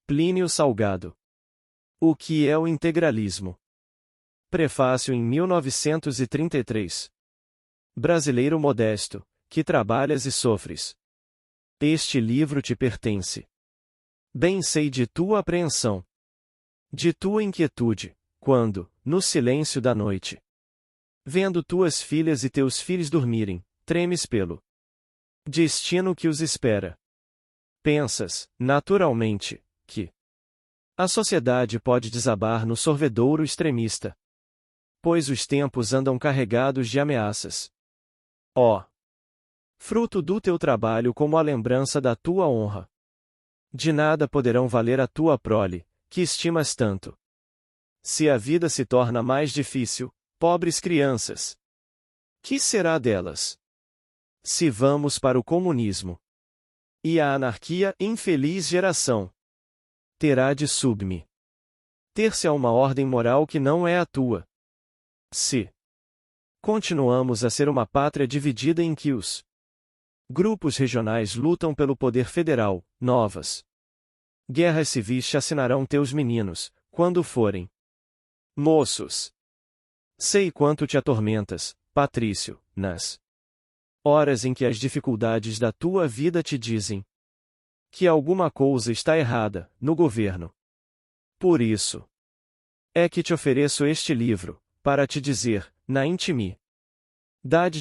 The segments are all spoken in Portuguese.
Plínio Salgado. O que é o integralismo? Prefácio em 1933. Brasileiro modesto, que trabalhas e sofres. Este livro te pertence. Bem sei de tua apreensão, de tua inquietude, quando, no silêncio da noite, vendo tuas filhas e teus filhos dormirem, tremes pelo destino que os espera. Pensas, naturalmente, que a sociedade pode desabar no sorvedouro extremista, pois os tempos andam carregados de ameaças. Ó, fruto do teu trabalho como a lembrança da tua honra. De nada poderão valer a tua prole, que estimas tanto. Se a vida se torna mais difícil, pobres crianças, que será delas? Se vamos para o comunismo e a anarquia, infeliz geração terá de subme ter-se a uma ordem moral que não é a tua. Se continuamos a ser uma pátria dividida em que os grupos regionais lutam pelo poder federal, novas guerras civis chacinarão teus meninos, quando forem moços. Sei quanto te atormentas, Patrício, nas horas em que as dificuldades da tua vida te dizem que alguma coisa está errada no governo. Por isso é que te ofereço este livro, para te dizer, na intimidade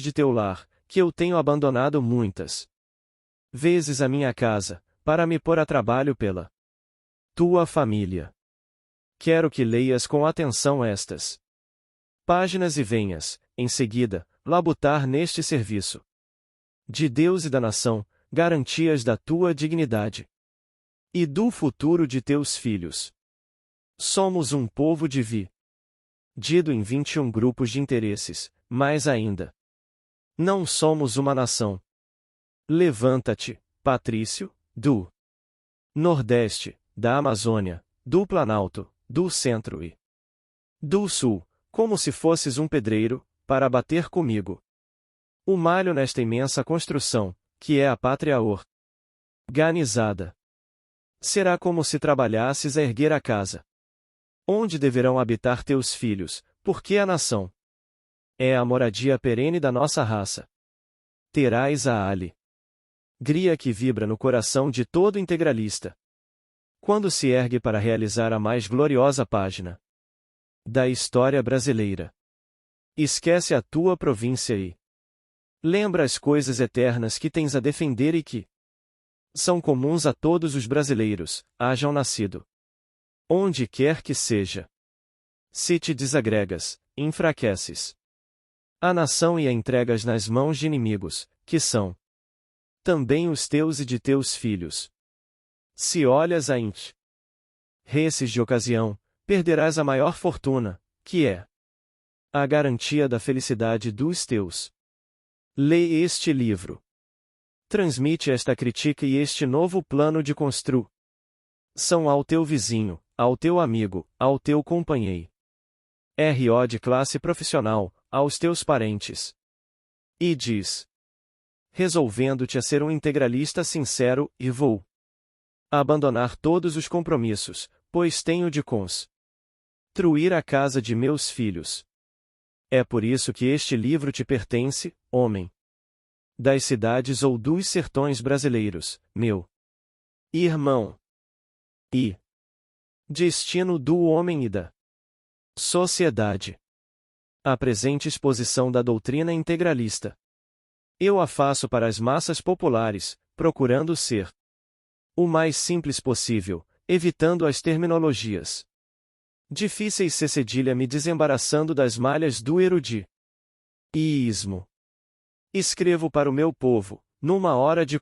de teu lar, que eu tenho abandonado muitas vezes a minha casa, para me pôr a trabalho pela tua família. Quero que leias com atenção estas páginas e venhas, em seguida, labutar neste serviço de Deus e da nação, garantias da tua dignidade e do futuro de teus filhos. Somos um povo dividido em 21 grupos de interesses, mais ainda, não somos uma nação. Levanta-te, Patrício, do Nordeste, da Amazônia, do Planalto, do Centro e do Sul, como se fosses um pedreiro, para bater comigo o malho nesta imensa construção, que é a pátria organizada. Será como se trabalhasses a erguer a casa onde deverão habitar teus filhos, porque a nação é a moradia perene da nossa raça. Terás a alegria que vibra no coração de todo integralista quando se ergue para realizar a mais gloriosa página da história brasileira. Esquece a tua província e lembra as coisas eternas que tens a defender e que são comuns a todos os brasileiros, hajam nascido onde quer que seja. Se te desagregas, enfraqueces a nação e a entregas nas mãos de inimigos, que são também os teus e de teus filhos. Se olhas a interesses de ocasião, perderás a maior fortuna, que é a garantia da felicidade dos teus. Lê este livro. Transmite esta crítica e este novo plano de construção ao teu vizinho, ao teu amigo, ao teu companheiro. RO de classe profissional, aos teus parentes. E diz: resolvendo-te a ser um integralista sincero, e vou abandonar todos os compromissos, pois tenho de construir a casa de meus filhos. É por isso que este livro te pertence, homem das cidades ou dos sertões brasileiros, meu irmão. E destino do homem e da sociedade. A presente exposição da doutrina integralista eu a faço para as massas populares, procurando ser o mais simples possível, evitando as terminologias difíceis se cedilha me desembaraçando das malhas do eruditismo. Escrevo para o meu povo, numa hora de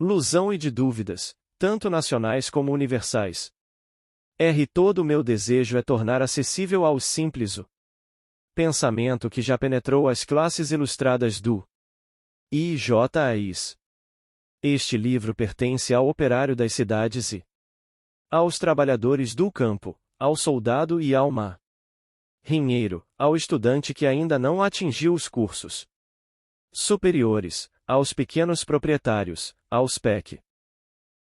ilusão e de dúvidas, tanto nacionais como universais. Todo o meu desejo é tornar acessível aos simples o pensamento que já penetrou as classes ilustradas do IJAIS. Este livro pertence ao operário das cidades e aos trabalhadores do campo, ao soldado e ao marinheiro, ao estudante que ainda não atingiu os cursos superiores, aos pequenos proprietários, aos PEC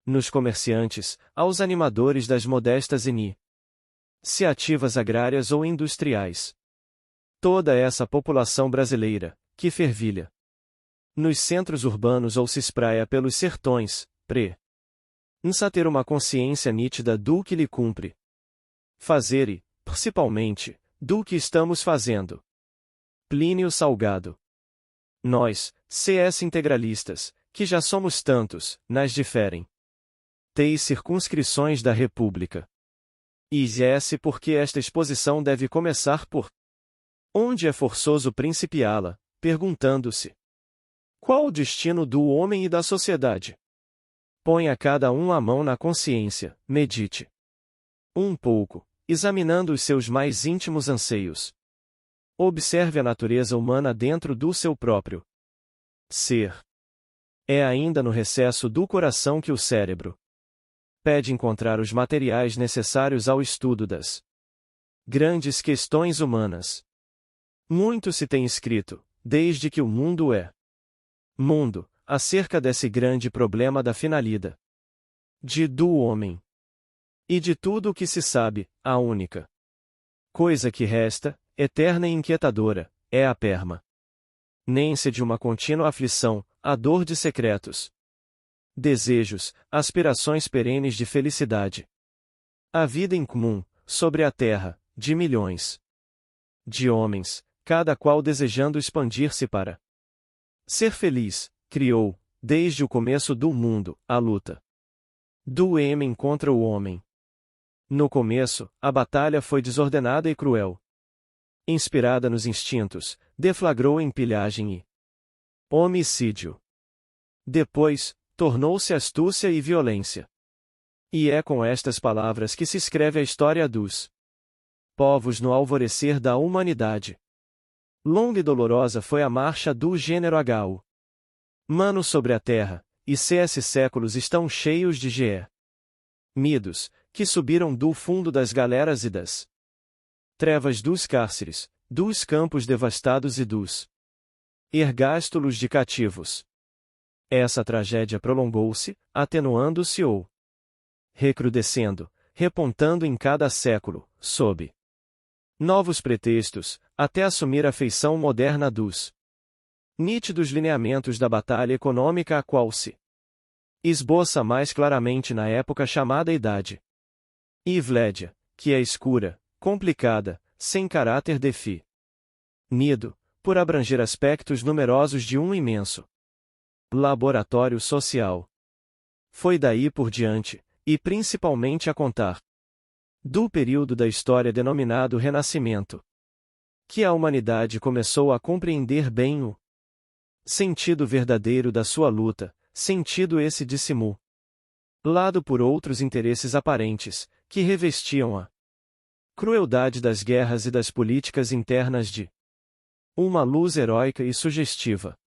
nos comerciantes, aos animadores das modestas iniciativas agrárias ou industriais. Toda essa população brasileira, que fervilha nos centros urbanos ou se espraia pelos sertões, precisa ter uma consciência nítida do que lhe cumpre fazer e, principalmente, do que estamos fazendo. Plínio Salgado. Nós, CS integralistas, que já somos tantos, nas diferentes circunscrições da República. IS porque esta exposição deve começar por onde é forçoso principiá-la, perguntando-se: qual o destino do homem e da sociedade? Põe a cada um a mão na consciência, medite um pouco, examinando os seus mais íntimos anseios. Observe a natureza humana dentro do seu próprio ser. É ainda no recesso do coração que o cérebro pede encontrar os materiais necessários ao estudo das grandes questões humanas. Muito se tem escrito, desde que o mundo é mundo, acerca desse grande problema da finalidade do homem. E de tudo o que se sabe, a única coisa que resta, eterna e inquietadora, é a permanência de uma contínua aflição, a dor de secretos desejos, aspirações perenes de felicidade. A vida em comum, sobre a terra, de milhões de homens, cada qual desejando expandir-se para ser feliz, criou, desde o começo do mundo, a luta do homem contra o homem. No começo, a batalha foi desordenada e cruel. Inspirada nos instintos, deflagrou em pilhagem e homicídio. Depois, tornou-se astúcia e violência. E é com estas palavras que se escreve a história dos povos no alvorecer da humanidade. Longa e dolorosa foi a marcha do gênero humano sobre a Terra, e CS séculos estão cheios de gemidos, que subiram do fundo das galeras e das trevas dos cárceres, dos campos devastados e dos ergástulos de cativos. Essa tragédia prolongou-se, atenuando-se ou recrudescendo, repontando em cada século, sob novos pretextos, até assumir a feição moderna dos nítidos lineamentos da batalha econômica a qual se esboça mais claramente na época chamada Idade Ivlédia, que é escura, complicada, sem caráter definido, por abranger aspectos numerosos de um imenso laboratório social. Foi daí por diante, e principalmente a contar do período da história denominado Renascimento, que a humanidade começou a compreender bem o sentido verdadeiro da sua luta, sentido esse dissimulado por outros interesses aparentes, que revestiam a crueldade das guerras e das políticas internas de uma luz heróica e sugestiva.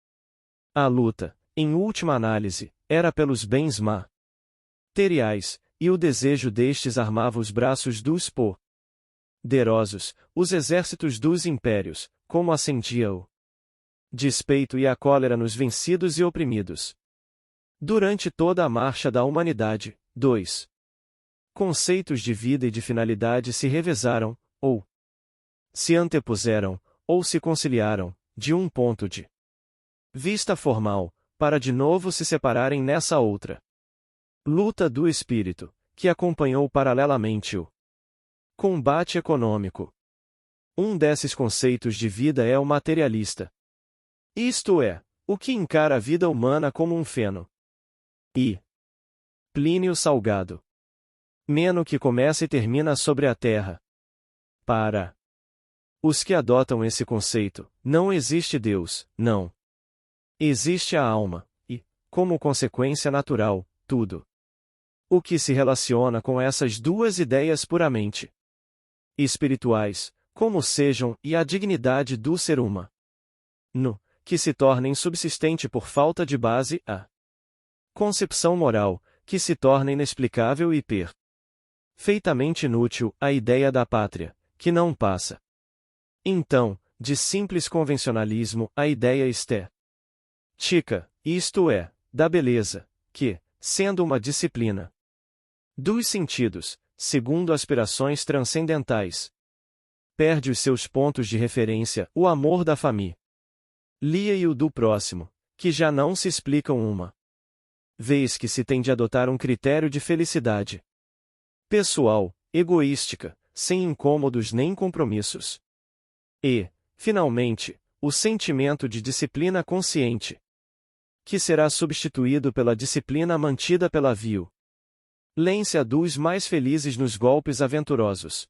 A luta, em última análise, era pelos bens materiais, e o desejo destes armava os braços dos poderosos, os exércitos dos impérios, como acendia o despeito e a cólera nos vencidos e oprimidos. Durante toda a marcha da humanidade, dois conceitos de vida e de finalidade se revezaram, ou se antepuseram, ou se conciliaram, de um ponto de vista formal, para de novo se separarem nessa outra luta do espírito, que acompanhou paralelamente o combate econômico. Um desses conceitos de vida é o materialista. Isto é, o que encara a vida humana como um feno. E Plínio Salgado. Meno que começa e termina sobre a terra. Para os que adotam esse conceito, não existe Deus, não. Existe a alma, e, como consequência natural, tudo o que se relaciona com essas duas ideias puramente espirituais, como sejam, e a dignidade do ser humano, que se torna insubsistente por falta de base, a concepção moral, que se torna inexplicável e perfeitamente inútil, a ideia da pátria, que não passa. Então, de simples convencionalismo, a ideia estética, isto é, da beleza, que, sendo uma disciplina dos sentidos, segundo aspirações transcendentais. Perde os seus pontos de referência, o amor da família e o do próximo, que já não se explicam uma vez que se tem de adotar um critério de felicidade pessoal, egoística, sem incômodos nem compromissos. E, finalmente, o sentimento de disciplina consciente, que será substituído pela disciplina mantida pela violência dos mais felizes nos golpes aventurosos.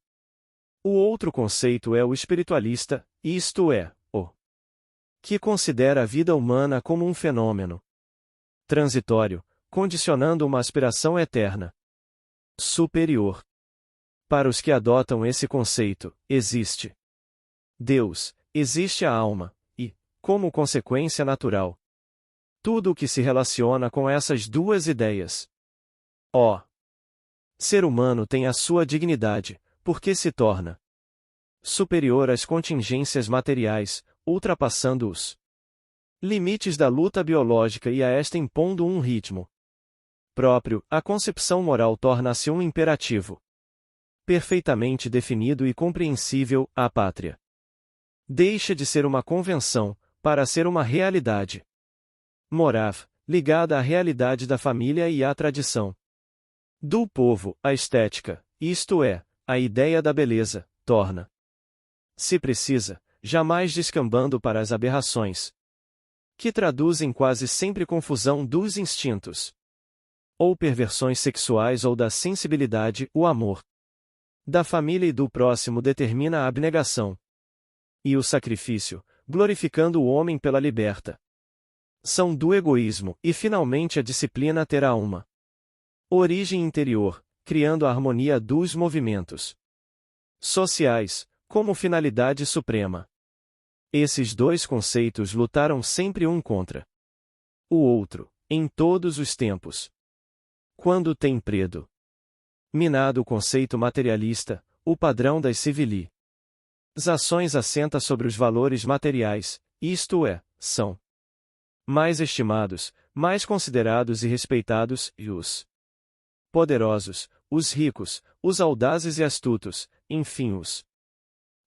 O outro conceito é o espiritualista, isto é, o que considera a vida humana como um fenômeno transitório, condicionando uma aspiração eterna superior. Para os que adotam esse conceito, existe Deus, existe a alma, e, como consequência natural, tudo o que se relaciona com essas duas ideias. O ser humano tem a sua dignidade, porque se torna superior às contingências materiais, ultrapassando os limites da luta biológica e a esta impondo um ritmo próprio. A concepção moral torna-se um imperativo perfeitamente definido e compreensível. A pátria deixa de ser uma convenção, para ser uma realidade moral, ligada à realidade da família e à tradição do povo. A estética, isto é, a ideia da beleza, torna-se precisa, jamais descambando para as aberrações, que traduzem quase sempre confusão dos instintos, ou perversões sexuais ou da sensibilidade. O amor da família e do próximo determina a abnegação e o sacrifício, glorificando o homem pela libertação do egoísmo, e finalmente a disciplina terá uma origem interior, criando a harmonia dos movimentos sociais, como finalidade suprema. Esses dois conceitos lutaram sempre um contra o outro, em todos os tempos. Quando tem predominado o conceito materialista, o padrão das civilizações assenta sobre os valores materiais, isto é, são mais estimados, mais considerados e respeitados, e os poderosos, os ricos, os audazes e astutos, enfim os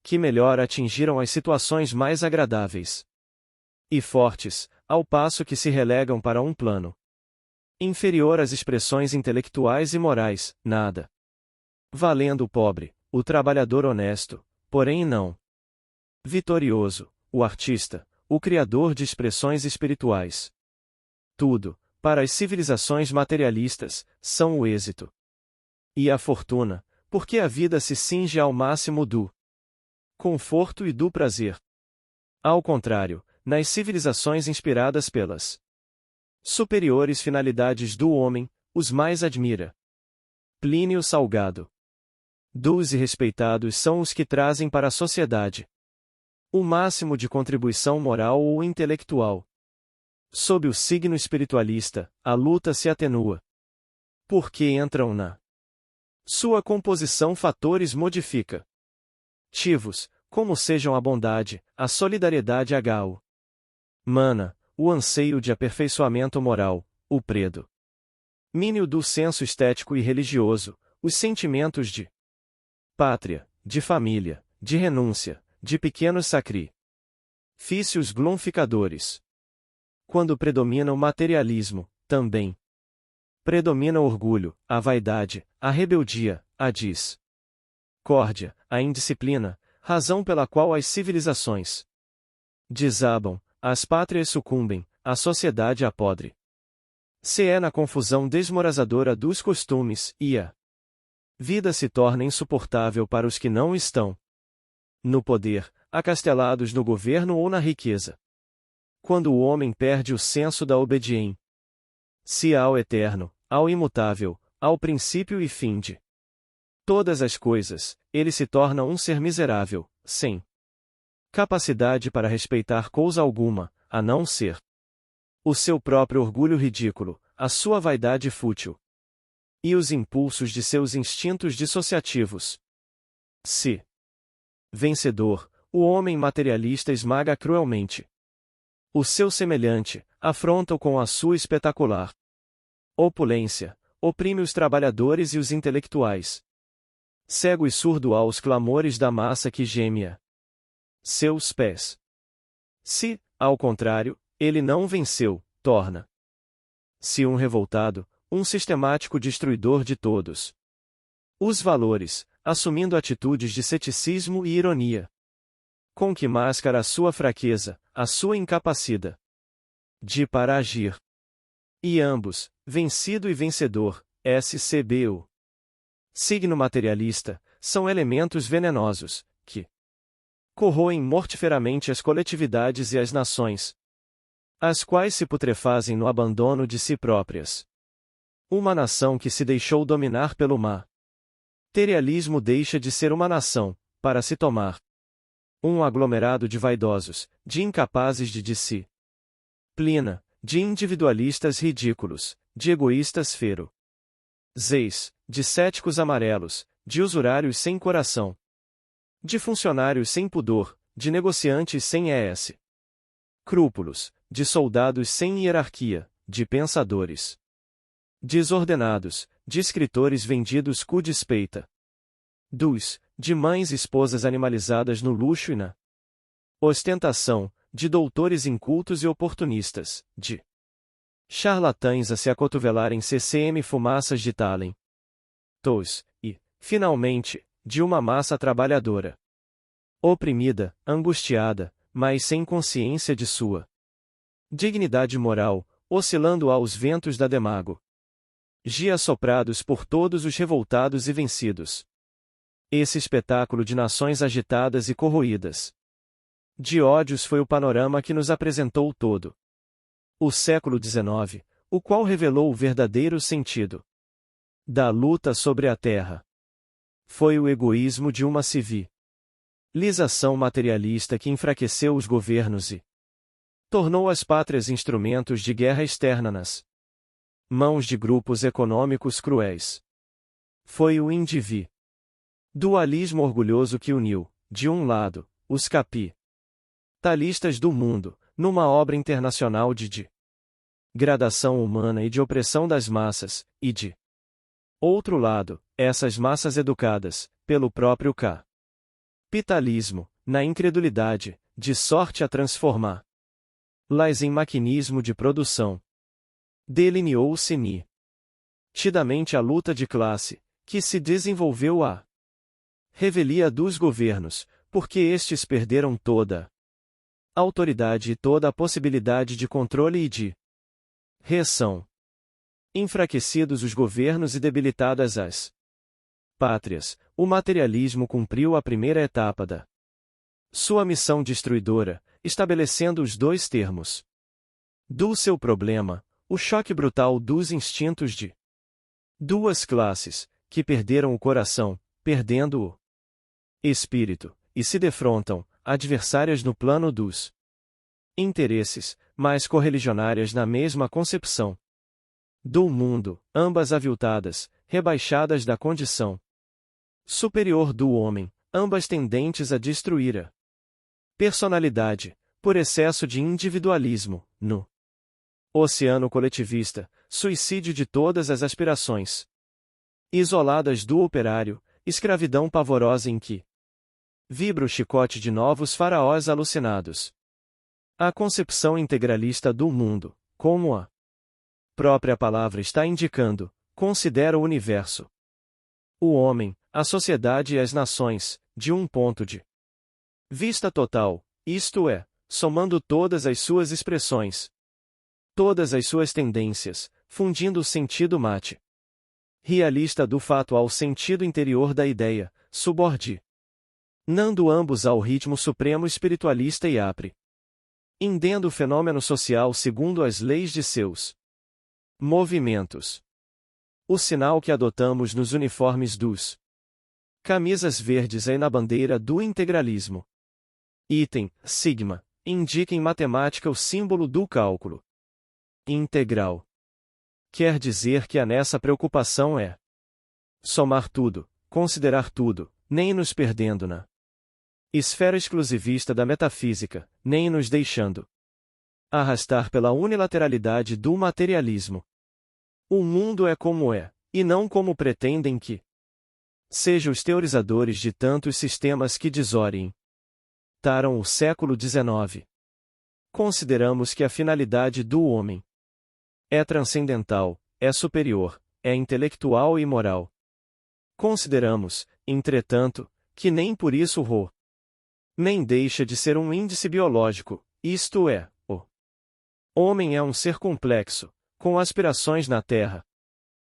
que melhor atingiram as situações mais agradáveis e fortes, ao passo que se relegam para um plano inferior às expressões intelectuais e morais, nada valendo o pobre, o trabalhador honesto, porém não vitorioso, o artista, o criador de expressões espirituais. Tudo, para as civilizações materialistas, são o êxito e a fortuna, porque a vida se cinge ao máximo do conforto e do prazer. Ao contrário, nas civilizações inspiradas pelas superiores finalidades do homem, os mais admira Plínio Salgado. Dos e respeitados são os que trazem para a sociedade o máximo de contribuição moral ou intelectual. Sob o signo espiritualista, a luta se atenua, porque entram na sua composição fatores modificativos, como sejam a bondade, a solidariedade humana, o anseio de aperfeiçoamento moral, o predomínio do senso estético e religioso, os sentimentos de pátria, de família, de renúncia, de pequenos sacrifícios glorificadores. Quando predomina o materialismo, também predomina o orgulho, a vaidade, a rebeldia, a discórdia, a indisciplina, razão pela qual as civilizações desabam, as pátrias sucumbem, a sociedade apodre. Se é na confusão desmoralizadora dos costumes, e a vida se torna insuportável para os que não estão no poder, acastelados no governo ou na riqueza. Quando o homem perde o senso da obediência ao eterno, ao imutável, ao princípio e fim de todas as coisas, ele se torna um ser miserável, sem capacidade para respeitar coisa alguma, a não ser o seu próprio orgulho ridículo, a sua vaidade fútil e os impulsos de seus instintos dissociativos. Se vencedor, o homem materialista esmaga cruelmente o seu semelhante, afronta-o com a sua espetacular Opulência, oprime os trabalhadores e os intelectuais. Cego e surdo aos clamores da massa que geme a seus pés. Se, ao contrário, ele não venceu, torna-se um revoltado, um sistemático destruidor de todos os valores, assumindo atitudes de ceticismo e ironia. Com que mascara a sua fraqueza, a sua incapacidade para agir. E ambos, vencido e vencedor, SCBU. Signo materialista, são elementos venenosos, que corroem mortiferamente as coletividades e as nações, as quais se putrefazem no abandono de si próprias. Uma nação que se deixou dominar pelo materialismo deixa de ser uma nação, para se tomar um aglomerado de vaidosos, de incapazes de disciplina, de individualistas ridículos, de egoístas ferozes, de céticos amarelos, de usurários sem coração, de funcionários sem pudor, de negociantes sem escrúpulos, de soldados sem hierarquia, de pensadores desordenados, de escritores vendidos cu despeita, de mães e esposas animalizadas no luxo e na ostentação, de doutores incultos e oportunistas, de charlatães a se acotovelarem CCM fumaças de talentos, e, finalmente, de uma massa trabalhadora oprimida, angustiada, mas sem consciência de sua dignidade moral, oscilando aos ventos da demagogia soprados por todos os revoltados e vencidos. Esse espetáculo de nações agitadas e corroídas de ódios foi o panorama que nos apresentou todo o século XIX, o qual revelou o verdadeiro sentido da luta sobre a terra. Foi o egoísmo de uma civilização materialista que enfraqueceu os governos e tornou as pátrias instrumentos de guerra externa nas mãos de grupos econômicos cruéis. Foi o individualismo orgulhoso que uniu, de um lado, os capitalistas do mundo, numa obra internacional de degradação humana e de opressão das massas, e de outro lado, essas massas educadas, pelo próprio capitalismo, na incredulidade, de sorte a transformá-las em maquinismo de produção. Delineou-se nitidamente a luta de classe, que se desenvolveu à revelia dos governos, porque estes perderam toda a autoridade e toda a possibilidade de controle e de reação. Enfraquecidos os governos e debilitadas as pátrias, o materialismo cumpriu a primeira etapa da sua missão destruidora, estabelecendo os dois termos do seu problema, o choque brutal dos instintos de duas classes, que perderam o coração, perdendo o espírito, e se defrontam, adversárias no plano dos interesses, mas correligionárias na mesma concepção do mundo, ambas aviltadas, rebaixadas da condição superior do homem, ambas tendentes a destruir a personalidade, por excesso de individualismo, no oceano coletivista, suicídio de todas as aspirações isoladas do operário, escravidão pavorosa em que vibra o chicote de novos faraós alucinados. A concepção integralista do mundo, como a própria palavra está indicando, considera o universo, o homem, a sociedade e as nações, de um ponto de vista total, isto é, somando todas as suas expressões, todas as suas tendências, fundindo o sentido realista do fato ao sentido interior da ideia, subordinando ambos ao ritmo supremo espiritualista e indendo o fenômeno social segundo as leis de seus movimentos. O sinal que adotamos nos uniformes dos camisas verdes é na bandeira do integralismo. Item, sigma, indica em matemática o símbolo do cálculo integral. Quer dizer que a nessa preocupação é somar tudo, considerar tudo, nem nos perdendo na esfera exclusivista da metafísica, nem nos deixando arrastar pela unilateralidade do materialismo. O mundo é como é, e não como pretendem que sejam os teorizadores de tantos sistemas que desoriem. Taram o século XIX. Consideramos que a finalidade do homem é transcendental, é superior, é intelectual e moral. Consideramos, entretanto, que nem por isso o nem deixa de ser um índice biológico, isto é, o homem é um ser complexo, com aspirações na Terra,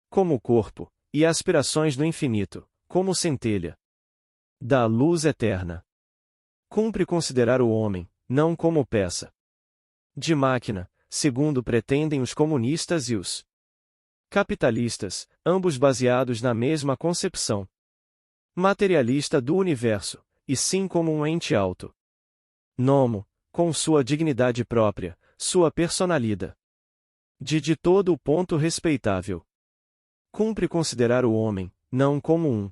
como corpo, e aspirações no infinito, como centelha da luz eterna. Cumpre considerar o homem, não como peça de máquina, segundo pretendem os comunistas e os capitalistas, ambos baseados na mesma concepção materialista do universo, e sim como um ente autônomo, com sua dignidade própria, sua personalidade de todo o ponto respeitável. Cumpre considerar o homem, não como um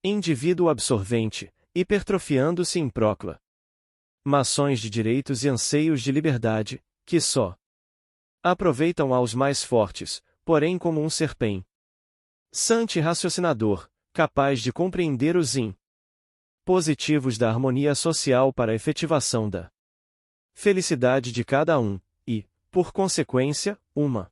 indivíduo absorvente, hipertrofiando-se em proclamações de direitos e anseios de liberdade, que só aproveitam aos mais fortes, porém como um ser pensante raciocinador, capaz de compreender os positivos da harmonia social para a efetivação da felicidade de cada um, e, por consequência, uma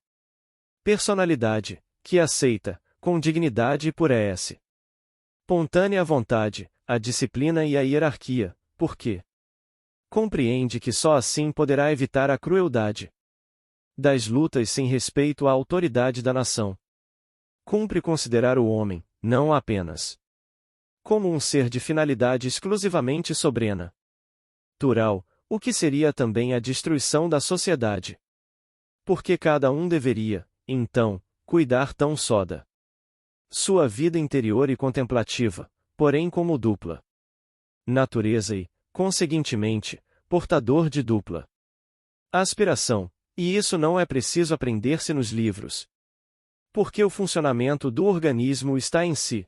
personalidade, que aceita, com dignidade e por espontânea vontade, a disciplina e a hierarquia, porque compreende que só assim poderá evitar a crueldade das lutas sem respeito à autoridade da nação. Cumpre considerar o homem, não apenas como um ser de finalidade exclusivamente sobrenatural, o que seria também a destruição da sociedade. Porque cada um deveria, então, cuidar tão só da sua vida interior e contemplativa, porém como dupla natureza e, conseguintemente, portador de dupla aspiração, e isso não é preciso aprender-se nos livros. Porque o funcionamento do organismo está em si.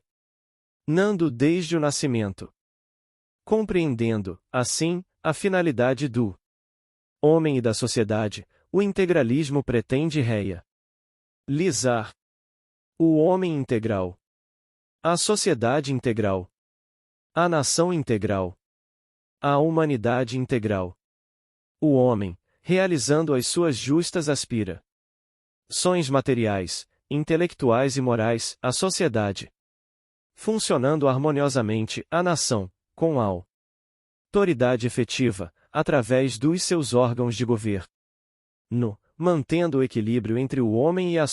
Nando desde o nascimento. Compreendendo, assim, a finalidade do homem e da sociedade, o integralismo pretende realizar o homem integral, a sociedade integral, a nação integral, a humanidade integral. O homem, realizando as suas justas aspirações materiais, intelectuais e morais, a sociedade, funcionando harmoniosamente, a nação, com a autoridade efetiva, através dos seus órgãos de governo, mantendo o equilíbrio entre o homem e a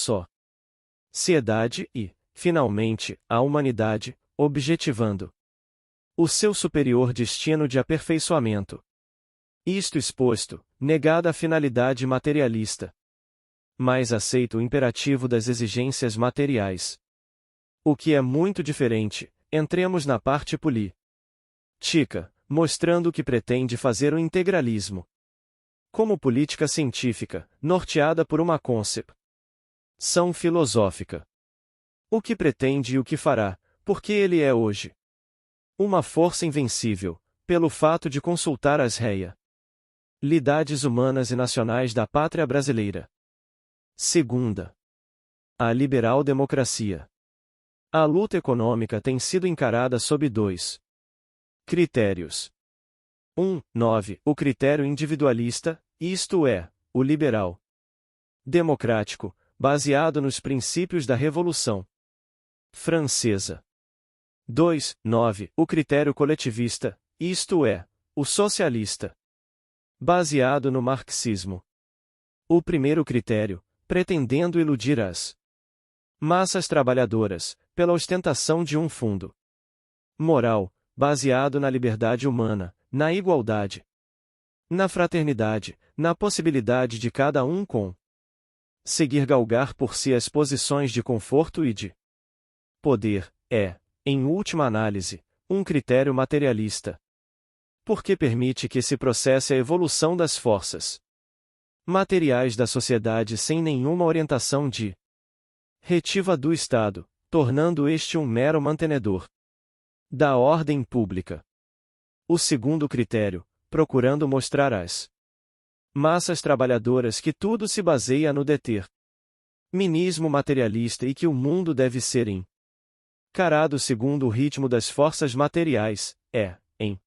sociedade e, finalmente, a humanidade, objetivando o seu superior destino de aperfeiçoamento. Isto exposto, negada a finalidade materialista, mas aceita o imperativo das exigências materiais. O que é muito diferente, entremos na parte política, mostrando o que pretende fazer o integralismo. Como política científica, norteada por uma concepção filosófica. O que pretende e o que fará, porque ele é hoje uma força invencível, pelo fato de consultar as realidades humanas e nacionais da pátria brasileira. Segunda, a liberal democracia. A luta econômica tem sido encarada sob dois critérios. 9. O critério individualista, isto é, o liberal democrático, baseado nos princípios da Revolução Francesa. 2. 9. O critério coletivista, isto é, o socialista, baseado no marxismo. O primeiro critério, pretendendo iludir as massas trabalhadoras, pela ostentação de um fundo moral, baseado na liberdade humana, na igualdade, na fraternidade, na possibilidade de cada um seguir galgar por si as posições de conforto e de poder, é, em última análise, um critério materialista. Porque permite que se processe a evolução das forças materiais da sociedade sem nenhuma orientação retiva do Estado, tornando este um mero mantenedor da ordem pública. O segundo critério, procurando mostrar às massas trabalhadoras que tudo se baseia no minismo materialista e que o mundo deve ser encarado segundo o ritmo das forças materiais, em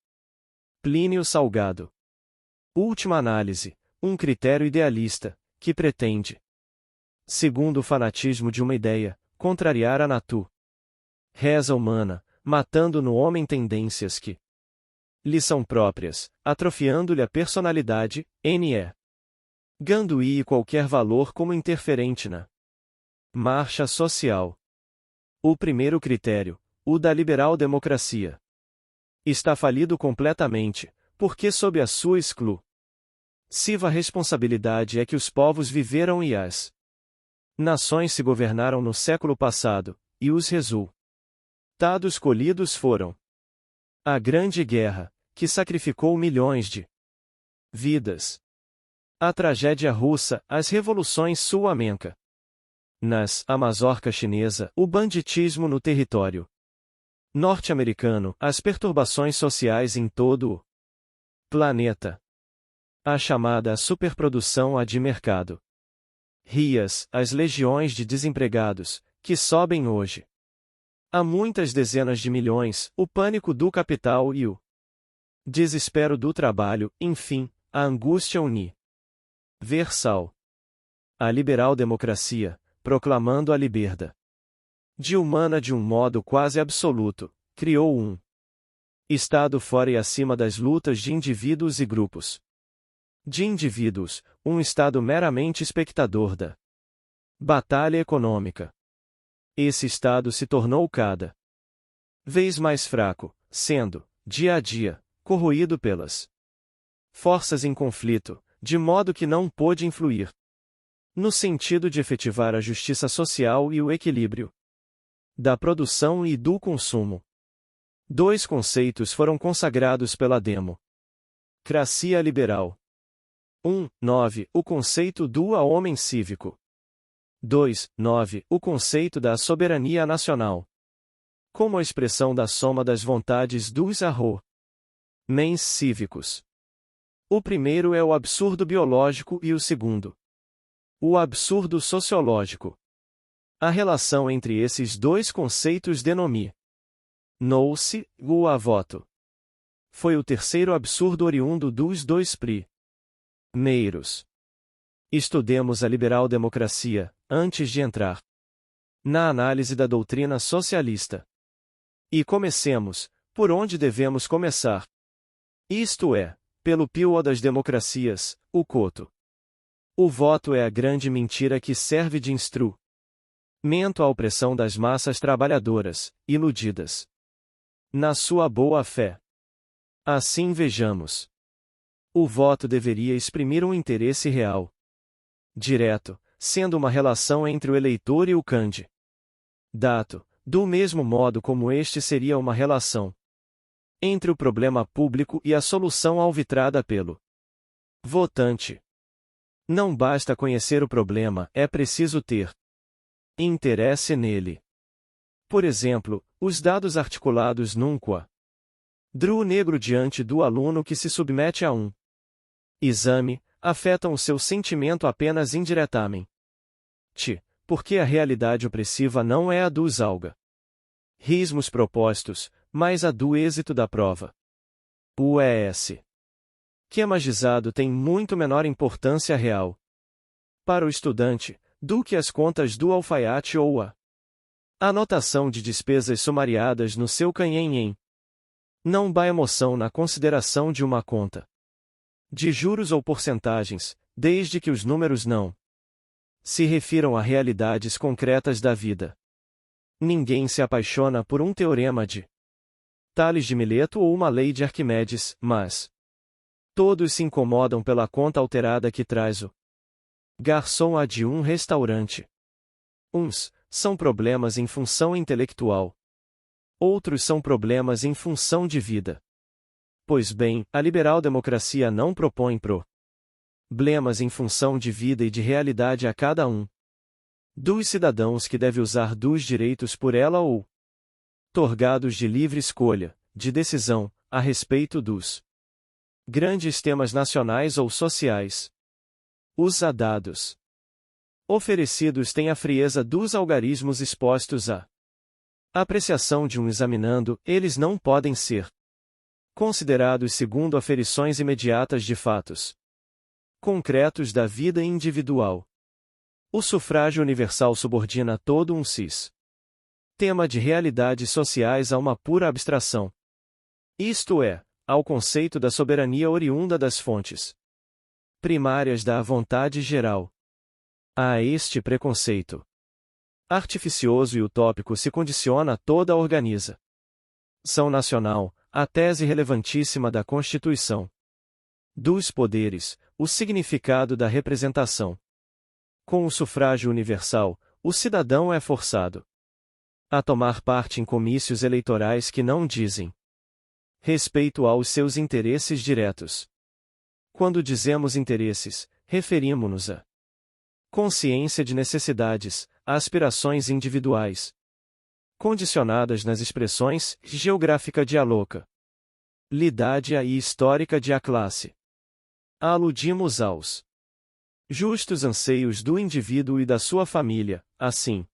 Plínio Salgado. Última análise, um critério idealista, que pretende, segundo o fanatismo de uma ideia, contrariar a natureza humana, matando no homem tendências que lhe são próprias, atrofiando-lhe a personalidade, negando-lhe qualquer valor como interferente na marcha social. O primeiro critério, o da liberal democracia, está falido completamente, porque sob a sua exclusiva responsabilidade é que os povos viveram e as nações se governaram no século passado, e os resultados colhidos foram a Grande Guerra, que sacrificou milhões de vidas, a tragédia russa, as revoluções sul-americanas, a mazorca chinesa, o banditismo no território norte-americano, as perturbações sociais em todo o planeta, a chamada superprodução de mercado, as legiões de desempregados, que sobem hoje há muitas dezenas de milhões, o pânico do capital e o desespero do trabalho, enfim, a angústia universal. A liberal democracia, proclamando a liberdade humana de um modo quase absoluto, criou um Estado fora e acima das lutas de indivíduos e grupos de indivíduos, um Estado meramente espectador da batalha econômica. Esse Estado se tornou cada vez mais fraco, sendo, dia a dia, corroído pelas forças em conflito, de modo que não pôde influir no sentido de efetivar a justiça social e o equilíbrio da produção e do consumo. Dois conceitos foram consagrados pela democracia liberal. 9. O conceito do homem cívico. 2. 9. O conceito da soberania nacional, como a expressão da soma das vontades dos homens cívicos. O primeiro é o absurdo biológico e o segundo, o absurdo sociológico. A relação entre esses dois conceitos denominou-se o avoto. Foi o terceiro absurdo oriundo dos dois primeiros. Estudemos a liberal democracia, antes de entrar na análise da doutrina socialista. E comecemos, por onde devemos começar. Isto é, pelo pio das democracias, o coto. O voto é a grande mentira que serve de instrumento à opressão das massas trabalhadoras, iludidas na sua boa fé. Assim vejamos. O voto deveria exprimir um interesse real, direto, sendo uma relação entre o eleitor e o candidato, do mesmo modo como este seria uma relação entre o problema público e a solução alvitrada pelo votante. Não basta conhecer o problema, é preciso ter interesse nele. Por exemplo, os dados articulados num quadro negro diante do aluno que se submete a um exame, afetam o seu sentimento apenas indiretamente, porque a realidade opressiva não é a dos algoritmos propostos, mas a do êxito da prova. O ES que é magizado tem muito menor importância real para o estudante do que as contas do alfaiate ou a anotação de despesas sumariadas no seu canhém. Não dá emoção na consideração de uma conta de juros ou porcentagens, desde que os números não se refiram a realidades concretas da vida. Ninguém se apaixona por um teorema de Tales de Mileto ou uma lei de Arquimedes, mas todos se incomodam pela conta alterada que traz o garçom de um restaurante. Uns são problemas em função intelectual. Outros são problemas em função de vida. Pois bem, a liberal democracia não propõe problemas em função de vida e de realidade a cada um dos cidadãos que deve usar dos direitos por ela ou torgados de livre escolha, de decisão, a respeito dos grandes temas nacionais ou sociais. Os dados Oferecidos têm a frieza dos algarismos expostos à apreciação de um examinando, eles não podem ser considerados segundo aferições imediatas de fatos concretos da vida individual. O sufrágio universal subordina todo um tema de realidades sociais a uma pura abstração. Isto é, ao conceito da soberania oriunda das fontes primárias da vontade geral. A este preconceito artificioso e utópico se condiciona toda a organização nacional, a tese relevantíssima da Constituição dos poderes, o significado da representação. Com o sufrágio universal, o cidadão é forçado a tomar parte em comícios eleitorais que não dizem respeito aos seus interesses diretos. Quando dizemos interesses, referimos-nos a consciência de necessidades, aspirações individuais, condicionadas nas expressões geográfica de a localidade e histórica de a classe. Aludimos aos justos anseios do indivíduo e da sua família, assim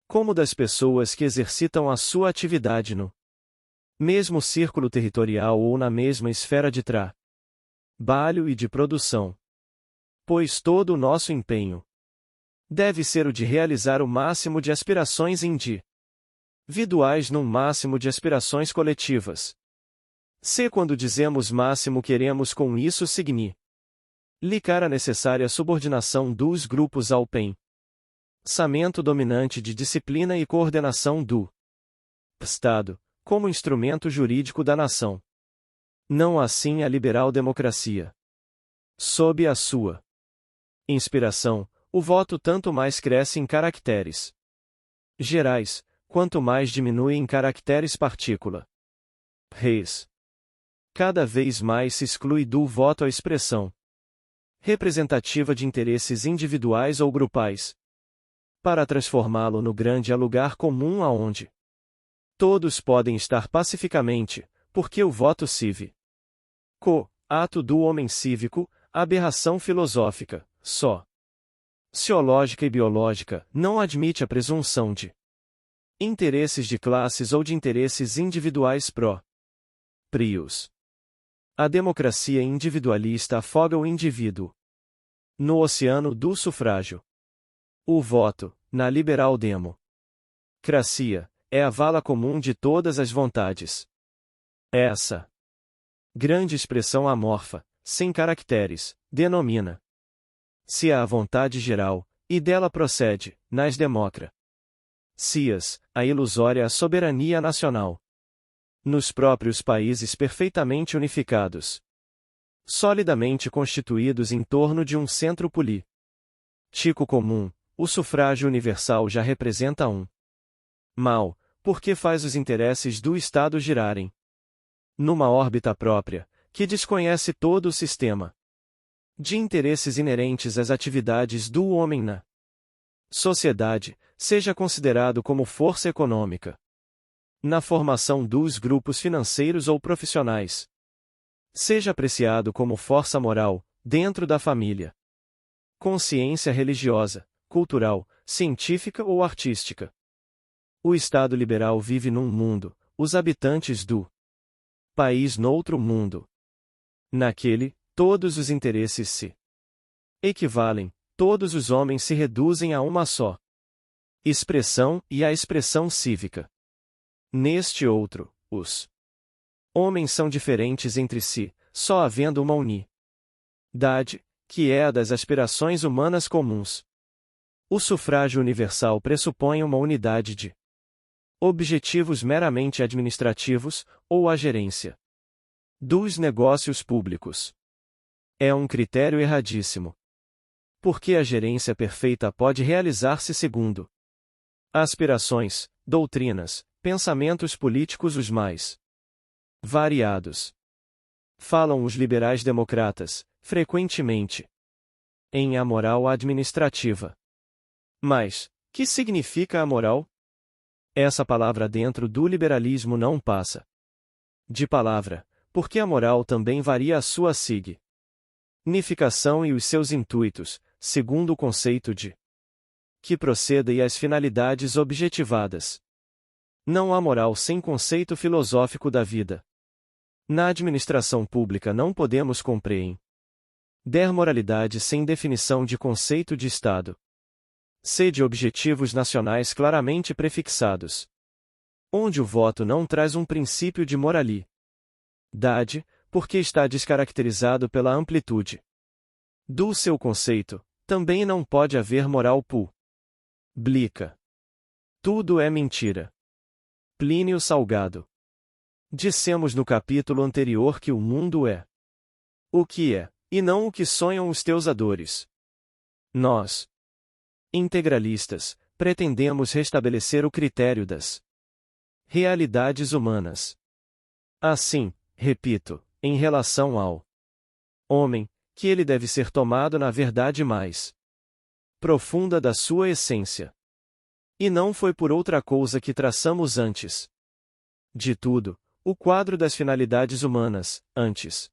como das pessoas que exercitam a sua atividade no mesmo círculo territorial ou na mesma esfera de trabalho e de produção. Pois todo o nosso empenho deve ser o de realizar o máximo de aspirações individuais num máximo de aspirações coletivas. Se quando dizemos máximo queremos com isso significar a necessária subordinação dos grupos ao pensamento dominante de disciplina e coordenação do Estado, como instrumento jurídico da nação. Não assim a liberal democracia. Sob a sua inspiração, o voto tanto mais cresce em caracteres gerais, quanto mais diminui em caracteres partícula. Reis. Cada vez mais se exclui do voto a expressão representativa de interesses individuais ou grupais, para transformá-lo no grande lugar comum aonde todos podem estar pacificamente, porque o voto cívico, ato do homem cívico, aberração filosófica, sociológica e biológica, não admite a presunção de interesses de classes ou de interesses individuais próprios. A democracia individualista afoga o indivíduo no oceano do sufrágio. O voto, na liberal democracia, é a vala comum de todas as vontades. Essa grande expressão amorfa, sem caracteres, denomina-se a vontade geral, e dela procede, nas democracias, a ilusória soberania nacional. Nos próprios países perfeitamente unificados, solidamente constituídos em torno de um centro político comum, o sufrágio universal já representa um mal, porque faz os interesses do Estado girarem numa órbita própria, que desconhece todo o sistema de interesses inerentes às atividades do homem na sociedade, seja considerado como força econômica, na formação dos grupos financeiros ou profissionais, seja apreciado como força moral, dentro da família, consciência religiosa, cultural, científica ou artística. O Estado liberal vive num mundo, os habitantes do país noutro mundo. Naquele, todos os interesses se equivalem, todos os homens se reduzem a uma só expressão e a expressão cívica. Neste outro, os homens são diferentes entre si, só havendo uma unidade, que é a das aspirações humanas comuns. O sufrágio universal pressupõe uma unidade de objetivos meramente administrativos, ou a gerência dos negócios públicos. É um critério erradíssimo. Porque a gerência perfeita pode realizar-se segundo aspirações, doutrinas, pensamentos políticos os mais variados. Falam os liberais democratas, frequentemente, em a moral administrativa. Mas, que significa a moral? Essa palavra dentro do liberalismo não passa de palavra, porque a moral também varia a sua significação e os seus intuitos, segundo o conceito de que proceda e às finalidades objetivadas. Não há moral sem conceito filosófico da vida. Na administração pública não podemos compreender moralidade sem definição de conceito de Estado. Sede objetivos nacionais claramente prefixados. Onde o voto não traz um princípio de moralidade, porque está descaracterizado pela amplitude do seu conceito, também não pode haver moral pública. Tudo é mentira. Plínio Salgado. Dissemos no capítulo anterior que o mundo é o que é, e não o que sonham os teusadores. Nós, integralistas, pretendemos restabelecer o critério das realidades humanas. Assim, repito, em relação ao homem, que ele deve ser tomado na verdade mais profunda da sua essência. E não foi por outra coisa que traçamos antes de tudo, o quadro das finalidades humanas, antes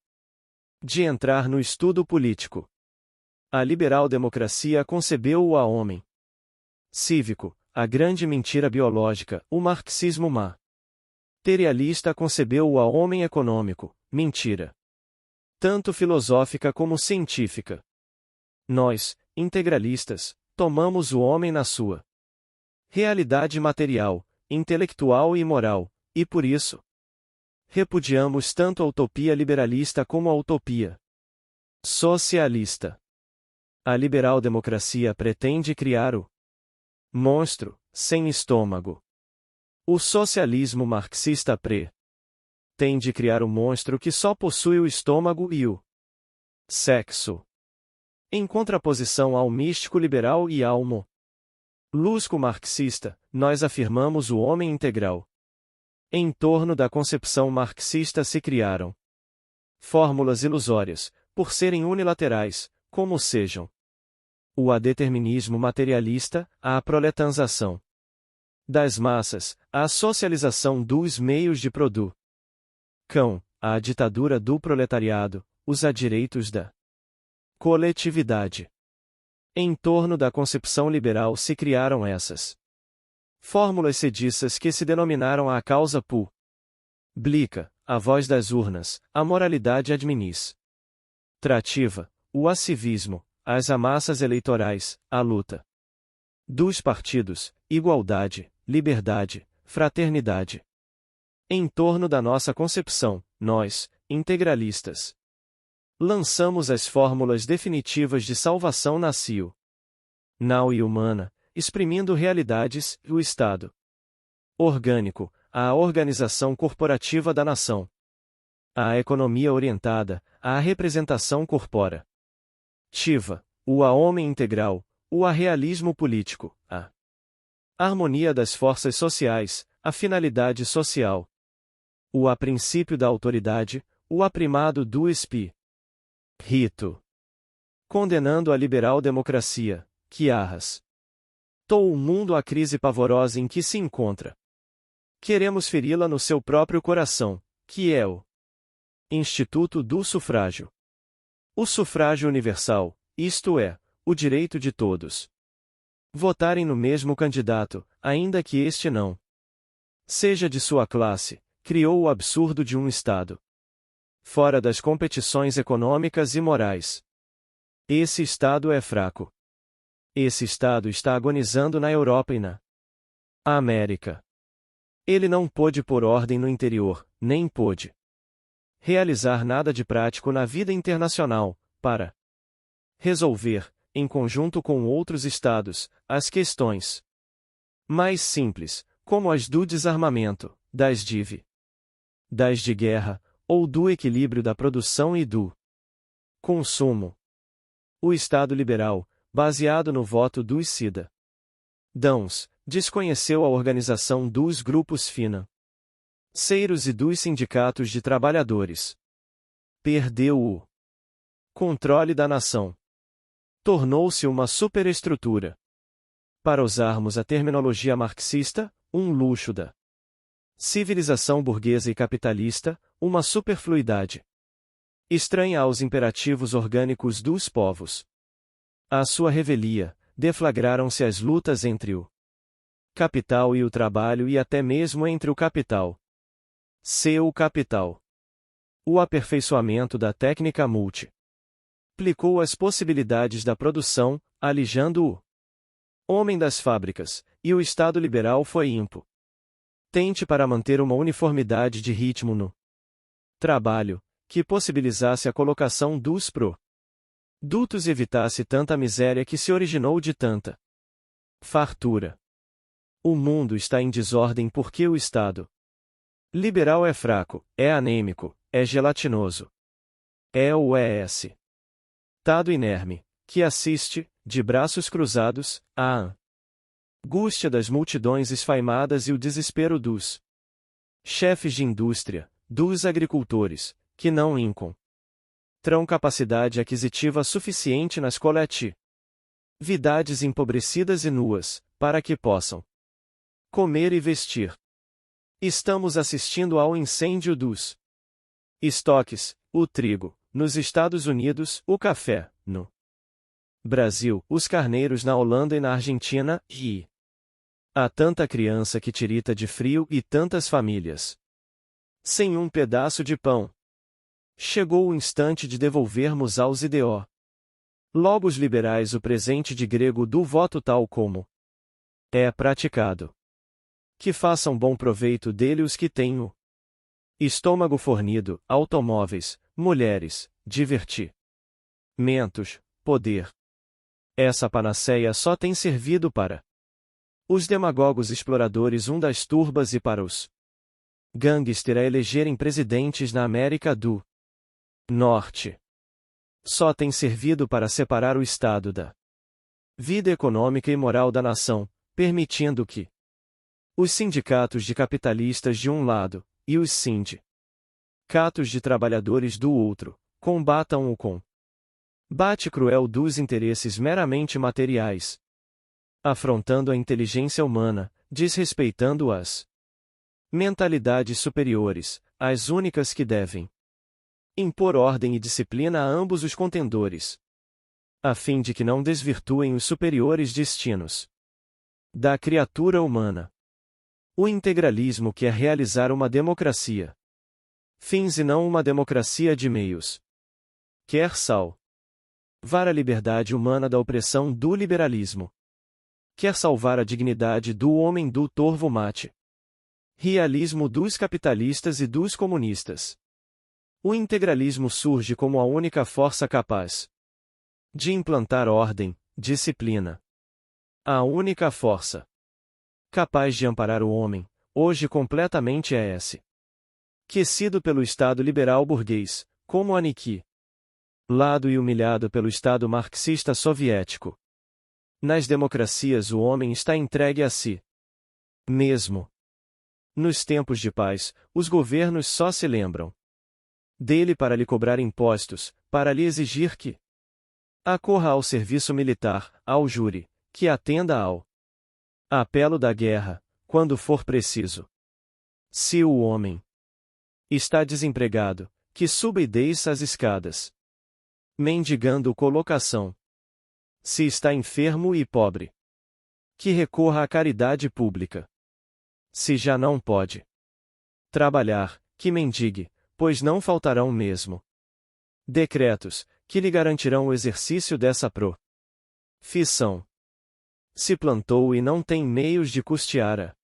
de entrar no estudo político. A liberal-democracia concebeu-o a homem cívico, a grande mentira biológica, o marxismo materialista concebeu-o a homem econômico, mentira tanto filosófica como científica. Nós, integralistas, tomamos o homem na sua realidade material, intelectual e moral, e por isso repudiamos tanto a utopia liberalista como a utopia socialista. A liberal-democracia pretende criar o monstro, sem estômago. O socialismo marxista pretende criar o monstro que só possui o estômago e o sexo. Em contraposição ao místico liberal e ao molusco marxista, nós afirmamos o homem integral. Em torno da concepção marxista se criaram fórmulas ilusórias, por serem unilaterais, como sejam o adeterminismo materialista, a proletarização das massas, a socialização dos meios de produção, a ditadura do proletariado, os direitos da coletividade. Em torno da concepção liberal se criaram essas fórmulas sediças que se denominaram a causa pública, a voz das urnas, a moralidade administrativa, o acivismo, as amassas eleitorais, a luta dos partidos, igualdade, liberdade, fraternidade. Em torno da nossa concepção, nós, integralistas, lançamos as fórmulas definitivas de salvação nacional e humana, exprimindo realidades, o Estado orgânico, a organização corporativa da nação, a economia orientada, a representação corporativa, o homem integral, o realismo político, a harmonia das forças sociais, a finalidade social, o princípio da autoridade, o primado do espírito, condenando a liberal-democracia, que arrastou o mundo à crise pavorosa em que se encontra. Queremos feri-la no seu próprio coração, que é o Instituto do Sufrágio. O sufrágio universal, isto é, o direito de todos votarem no mesmo candidato, ainda que este não seja de sua classe, criou o absurdo de um Estado fora das competições econômicas e morais. Esse Estado é fraco. Esse Estado está agonizando na Europa e na América. Ele não pôde pôr ordem no interior, nem pôde realizar nada de prático na vida internacional, para resolver, em conjunto com outros Estados, as questões mais simples, como as do desarmamento, das de guerra, ou do equilíbrio da produção e do consumo. O Estado liberal, baseado no voto dos cidadãos, desconheceu a organização dos grupos financeiros e dos sindicatos de trabalhadores. Perdeu o controle da nação. Tornou-se uma superestrutura. Para usarmos a terminologia marxista, um luxo da civilização burguesa e capitalista, uma superfluidade estranha aos imperativos orgânicos dos povos. A sua revelia, deflagraram-se as lutas entre o capital e o trabalho e até mesmo entre o capital. O capital. O aperfeiçoamento da técnica multiplicou as possibilidades da produção, alijando o homem das fábricas, e o Estado liberal foi impotente para manter uma uniformidade de ritmo no trabalho, que possibilitasse a colocação dos produtos e evitasse tanta miséria que se originou de tanta fartura. O mundo está em desordem porque o Estado liberal é fraco, é anêmico, é gelatinoso. É o Estado inerme, que assiste, de braços cruzados, à angústia das multidões esfaimadas e o desespero dos chefes de indústria, dos agricultores, que não encontram capacidade aquisitiva suficiente nas coletividades empobrecidas e nuas, para que possam comer e vestir. Estamos assistindo ao incêndio dos estoques, o trigo, nos Estados Unidos, o café, no Brasil, os carneiros na Holanda e na Argentina, e há tanta criança que tirita de frio e tantas famílias sem um pedaço de pão. Chegou o instante de devolvermos aos ideólogos liberais o presente de grego do voto tal como é praticado. Que façam bom proveito dele os que têm o estômago fornido, automóveis, mulheres, divertimentos, poder. Essa panaceia só tem servido para os demagogos exploradores das turbas e para os gangster a elegerem presidentes na América do Norte. Só tem servido para separar o Estado da vida econômica e moral da nação, permitindo que os sindicatos de capitalistas de um lado, e os sindicatos de trabalhadores do outro, combatam o combate cruel dos interesses meramente materiais, afrontando a inteligência humana, desrespeitando as mentalidades superiores, as únicas que devem impor ordem e disciplina a ambos os contendores, a fim de que não desvirtuem os superiores destinos da criatura humana. O integralismo quer realizar uma democracia fins e não uma democracia de meios. Quer salvar a liberdade humana da opressão do liberalismo. Quer salvar a dignidade do homem do torvo mate. Realismo dos capitalistas e dos comunistas. O integralismo surge como a única força capaz de implantar ordem, disciplina. A única força capaz de amparar o homem, hoje completamente esquecido pelo Estado liberal burguês, como aniquilado e humilhado pelo Estado marxista soviético. Nas democracias o homem está entregue a si mesmo. Nos tempos de paz, os governos só se lembram dele para lhe cobrar impostos, para lhe exigir que acorra ao serviço militar, ao júri, que atenda ao apelo da guerra, quando for preciso. Se o homem está desempregado, que suba e desça as escadas, mendigando colocação. Se está enfermo e pobre, que recorra à caridade pública. Se já não pode trabalhar, que mendigue, pois não faltarão mesmo decretos, que lhe garantirão o exercício dessa profissão. Se plantou e não tem meios de custear a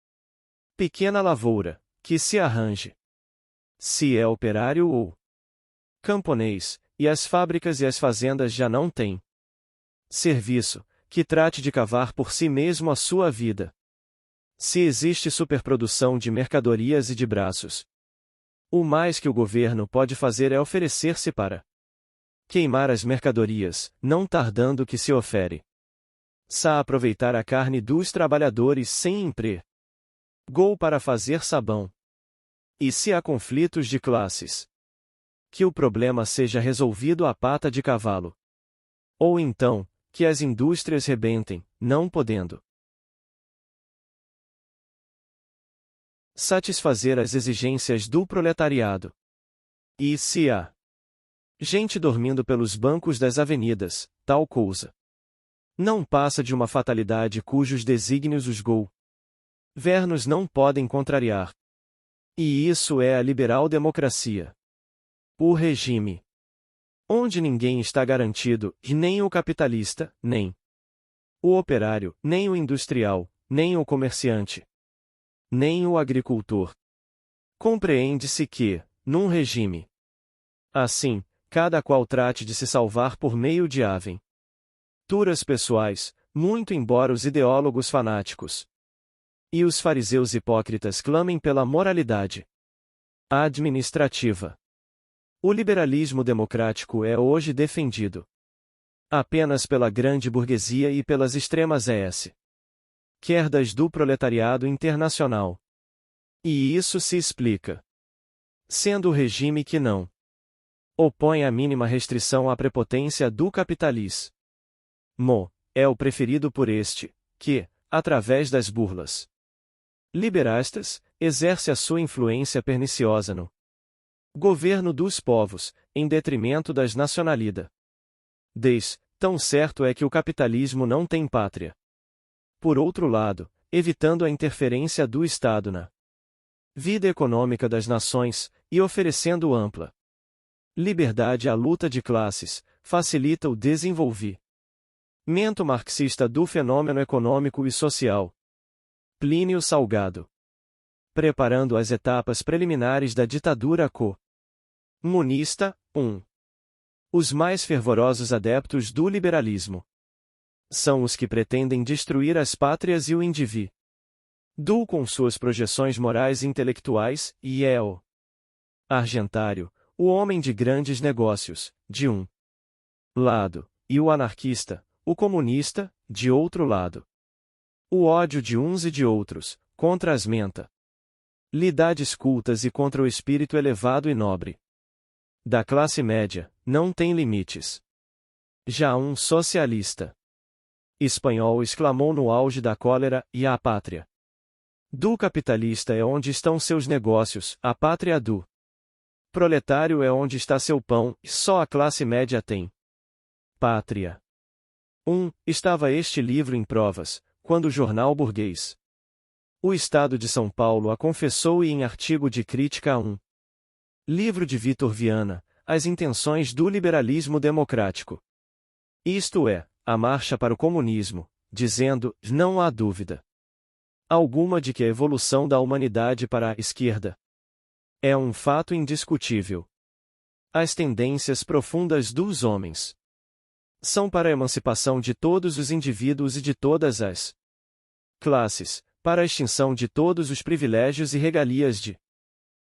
pequena lavoura, que se arranje. Se é operário ou camponês, e as fábricas e as fazendas já não têm serviço, que trate de cavar por si mesmo a sua vida. Se existe superprodução de mercadorias e de braços, o mais que o governo pode fazer é oferecer-se para queimar as mercadorias, não tardando que se ofere. Sa aproveitar a carne dos trabalhadores sem emprego para fazer sabão. E se há conflitos de classes, que o problema seja resolvido à pata de cavalo. Ou então, que as indústrias rebentem, não podendo satisfazer as exigências do proletariado. E se há gente dormindo pelos bancos das avenidas, tal coisa Não passa de uma fatalidade cujos desígnios os governos não podem contrariar. E isso é a liberal-democracia. O regime onde ninguém está garantido, e nem o capitalista, nem o operário, nem o industrial, nem o comerciante, nem o agricultor. Compreende-se que, num regime assim, cada qual trate de se salvar por meio de aventuras pessoais, muito embora os ideólogos fanáticos e os fariseus hipócritas clamem pela moralidade administrativa. O liberalismo democrático é hoje defendido apenas pela grande burguesia e pelas extremas esquerdas do proletariado internacional. E isso se explica sendo o regime que não opõe a mínima restrição à prepotência do capitalismo. É o preferido por este, que, através das burlas liberastas, exerce a sua influência perniciosa no governo dos povos, em detrimento das nacionalidades. Tão certo é que o capitalismo não tem pátria. Por outro lado, evitando a interferência do Estado na vida econômica das nações, e oferecendo ampla liberdade à luta de classes, facilita o desenvolvimento marxista do fenômeno econômico e social. Plínio Salgado. Preparando as etapas preliminares da ditadura comunista, 1. Os mais fervorosos adeptos do liberalismo são os que pretendem destruir as pátrias e o indivíduo com suas projeções morais e intelectuais, e é o argentário, o homem de grandes negócios, de um lado, e o anarquista, o comunista, de outro lado. O ódio de uns e de outros, contra as mentalidades cultas e contra o espírito elevado e nobre da classe média, não tem limites. Já um socialista espanhol exclamou no auge da cólera: e a pátria do capitalista é onde estão seus negócios, a pátria do proletário é onde está seu pão, e só a classe média tem pátria. Estava este livro em provas, quando o jornal burguês O Estado de São Paulo a confessou e em artigo de crítica a um livro de Vitor Viana, as intenções do liberalismo democrático. Isto é, a marcha para o comunismo, dizendo, não há dúvida alguma de que a evolução da humanidade para a esquerda é um fato indiscutível. As tendências profundas dos homens são para a emancipação de todos os indivíduos e de todas as classes, para a extinção de todos os privilégios e regalias de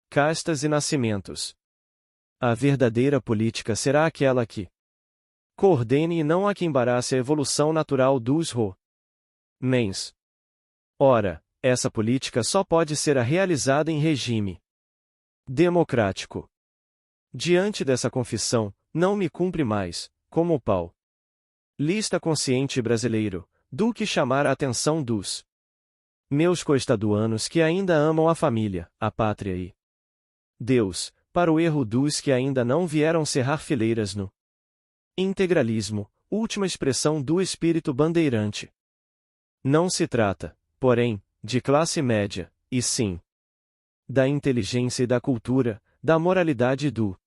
castas e nascimentos. A verdadeira política será aquela que coordene e não a que embarace a evolução natural dos homens. Ora, essa política só pode ser a realizada em regime democrático. Diante dessa confissão, não me cumpre mais, como o paulista consciente brasileiro, do que chamar a atenção dos meus coestaduanos que ainda amam a família, a pátria e Deus, para o erro dos que ainda não vieram cerrar fileiras no integralismo, última expressão do espírito bandeirante. Não se trata, porém, de classe média, e sim da inteligência e da cultura, da moralidade e do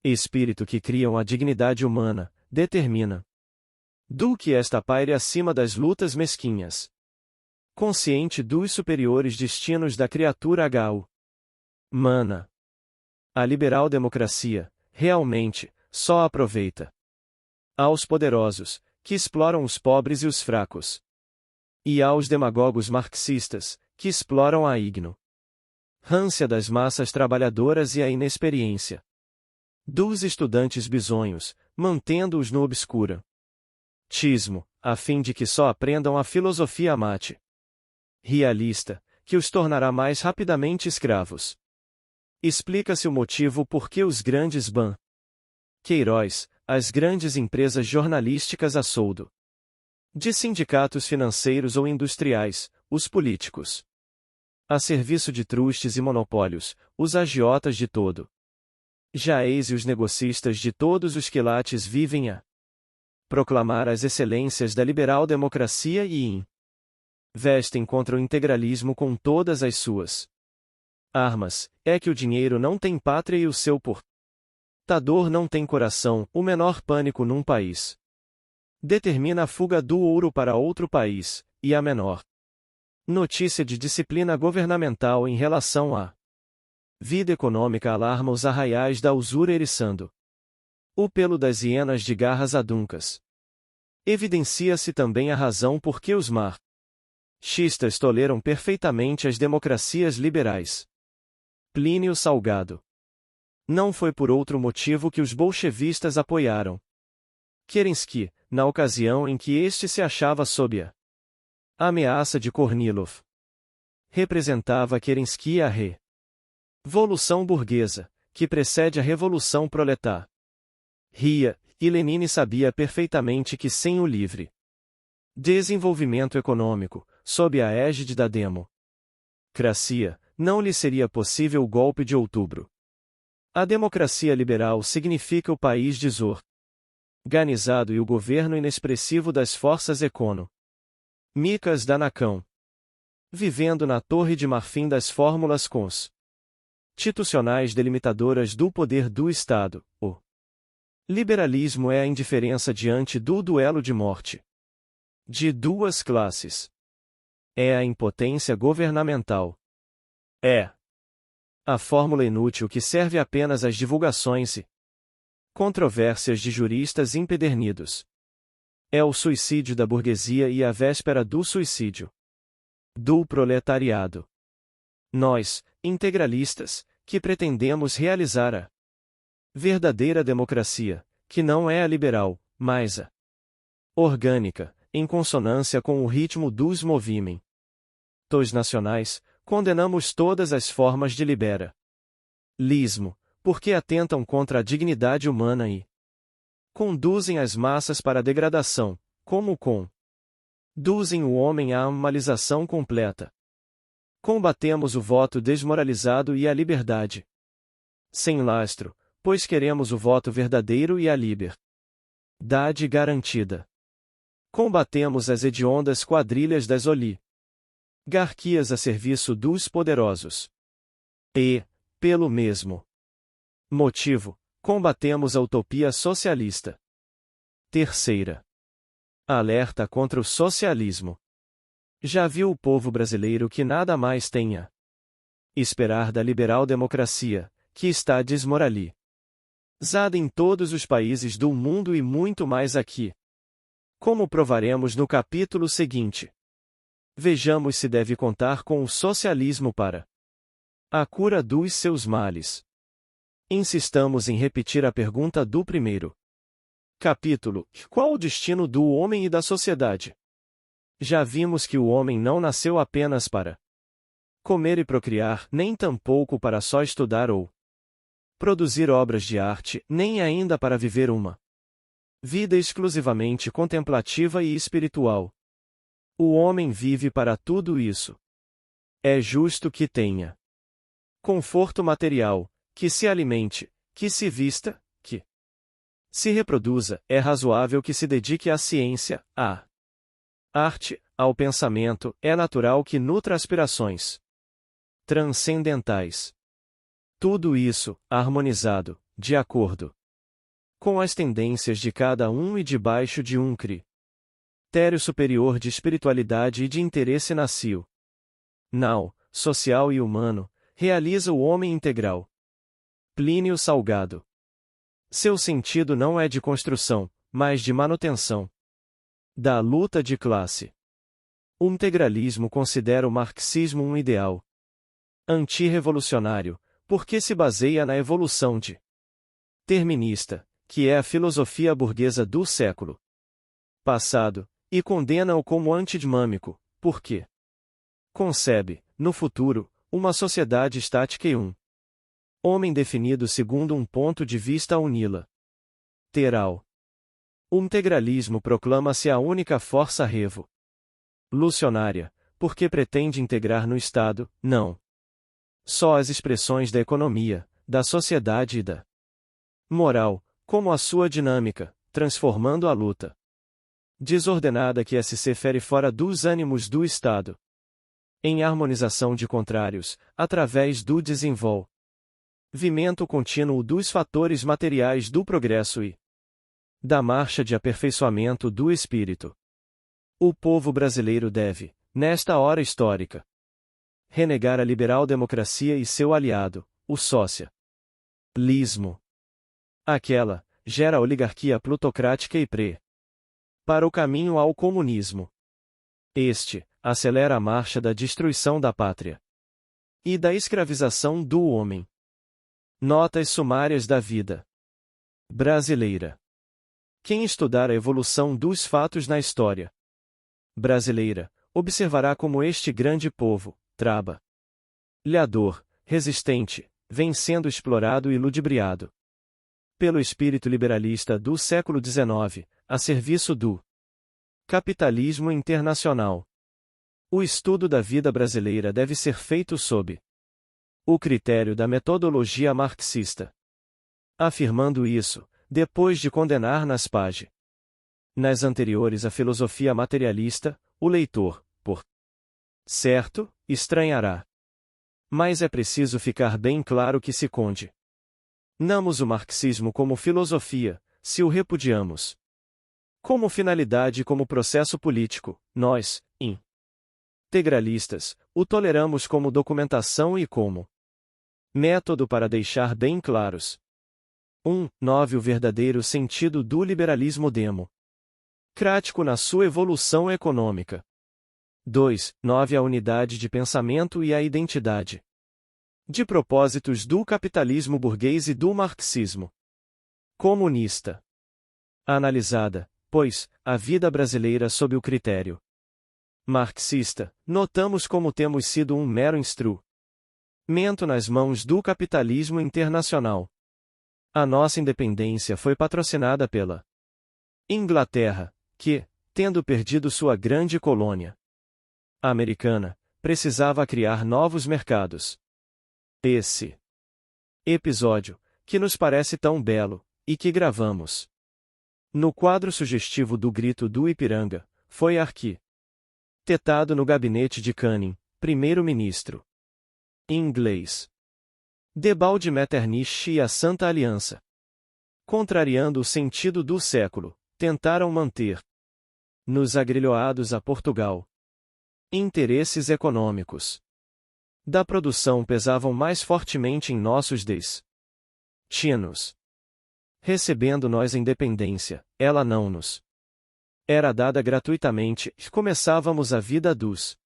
espírito que criam a dignidade humana, determina do que esta paire acima das lutas mesquinhas. Consciente dos superiores destinos da criatura humana. A liberal democracia, realmente, só aproveita aos poderosos, que exploram os pobres e os fracos. E aos demagogos marxistas, que exploram a ignorância das massas trabalhadoras e a inexperiência dos estudantes bisonhos, mantendo-os no obscurantismo, a fim de que só aprendam a filosofia realista, que os tornará mais rapidamente escravos. Explica-se o motivo por que os grandes banqueiros, as grandes empresas jornalísticas a soldo de sindicatos financeiros ou industriais, os políticos a serviço de trustes e monopólios, os agiotas de todo jaez e os negocistas de todos os quilates vivem a proclamar as excelências da liberal democracia e investem contra o integralismo com todas as suas armas, é que o dinheiro não tem pátria e o seu portador não tem coração, o menor pânico num país determina a fuga do ouro para outro país, e a menor notícia de disciplina governamental em relação à vida econômica alarma os arraiais da usura eriçando o pelo das hienas de garras aduncas. Evidencia-se também a razão por que os marxistas toleram perfeitamente as democracias liberais. Plínio Salgado. Não foi por outro motivo que os bolchevistas apoiaram Kerensky, na ocasião em que este se achava sob a ameaça de Kornilov. Representava Kerensky a revolução burguesa, que precede a revolução proletária. E Lenin sabia perfeitamente que sem o livre desenvolvimento econômico, sob a égide da democracia, não lhe seria possível o golpe de outubro. A democracia liberal significa o país desorganizado e o governo inexpressivo das forças econômicas da nação. Vivendo na torre de marfim das fórmulas constitucionais delimitadoras do poder do Estado, o liberalismo é a indiferença diante do duelo de morte de duas classes. É a impotência governamental. É a fórmula inútil que serve apenas às divulgações e controvérsias de juristas empedernidos. É o suicídio da burguesia e a véspera do suicídio do proletariado. Nós, integralistas, que pretendemos realizar a verdadeira democracia, que não é a liberal, mas a orgânica, em consonância com o ritmo dos movimentos nacionais, condenamos todas as formas de liberalismo, porque atentam contra a dignidade humana e conduzem as massas para a degradação, como conduzem o homem à animalização completa. Combatemos o voto desmoralizado e a liberdade sem lastro, pois queremos o voto verdadeiro e a liberdade garantida. Combatemos as hediondas quadrilhas das oligarquias a serviço dos poderosos. E, pelo mesmo motivo, combatemos a utopia socialista. Terceira. Alerta contra o socialismo. Já viu o povo brasileiro que nada mais tem a esperar da liberal democracia, que está desmoralizada em todos os países do mundo e muito mais aqui. Como provaremos no capítulo seguinte. Vejamos se deve contar com o socialismo para a cura dos seus males. Insistamos em repetir a pergunta do primeiro capítulo: qual o destino do homem e da sociedade? Já vimos que o homem não nasceu apenas para comer e procriar, nem tampouco para só estudar ou produzir obras de arte, nem ainda para viver uma vida exclusivamente contemplativa e espiritual. O homem vive para tudo isso. É justo que tenha conforto material, que se alimente, que se vista, que se reproduza, é razoável que se dedique à ciência, à arte, ao pensamento, é natural que nutra aspirações transcendentais. Tudo isso, harmonizado, de acordo com as tendências de cada um e debaixo de um critério superior de espiritualidade e de interesse nacional, social e humano, realiza o homem integral. Plínio Salgado. Seu sentido não é de construção, mas de manutenção da luta de classe. O integralismo considera o marxismo um ideal antirrevolucionário, porque se baseia na evolução determinista, que é a filosofia burguesa do século passado, e condena-o como antidinâmico, porque concebe, no futuro, uma sociedade estática e um homem definido segundo um ponto de vista unilateral. O integralismo proclama-se a única força revolucionária, porque pretende integrar no Estado, não só as expressões da economia, da sociedade e da moral, como a sua dinâmica, transformando a luta desordenada que se fere fora dos ânimos do Estado. Em harmonização de contrários, através do desenvolvimento contínuo dos fatores materiais do progresso e da marcha de aperfeiçoamento do espírito. O povo brasileiro deve, nesta hora histórica, renegar a liberal democracia e seu aliado, o socialismo. Aquela gera a oligarquia plutocrática e para o caminho ao comunismo. Este acelera a marcha da destruição da pátria e da escravização do homem. Notas sumárias da vida brasileira. Quem estudar a evolução dos fatos na história brasileira, observará como este grande povo, trabalhador, resistente, vem sendo explorado e ludibriado pelo espírito liberalista do século XIX, a serviço do capitalismo internacional. O estudo da vida brasileira deve ser feito sob o critério da metodologia marxista. Afirmando isso, depois de condenar nas anteriores a filosofia materialista, o leitor, por certo, estranhará. Mas é preciso ficar bem claro que se condenamos o marxismo como filosofia, se o repudiamos como finalidade e como processo político, nós, integralistas, o toleramos como documentação e como método para deixar bem claros. 9. O verdadeiro sentido do liberalismo democrático na sua evolução econômica. 2. 9. A unidade de pensamento e a identidade de propósitos do capitalismo burguês e do marxismo comunista. Analisada, pois, a vida brasileira sob o critério marxista, notamos como temos sido um mero instrumento nas mãos do capitalismo internacional. A nossa independência foi patrocinada pela Inglaterra, que, tendo perdido sua grande colônia americana, precisava criar novos mercados. Esse episódio, que nos parece tão belo, e que gravamos no quadro sugestivo do Grito do Ipiranga, foi arquitetado no gabinete de Canning, primeiro-ministro inglês. Debalde Metternich e a Santa Aliança, contrariando o sentido do século, tentaram manter-nos agrilhoados a Portugal. Interesses econômicos da produção pesavam mais fortemente em nossos destinos. Recebendo nós a independência, ela não nos era dada gratuitamente, e começávamos a vida dos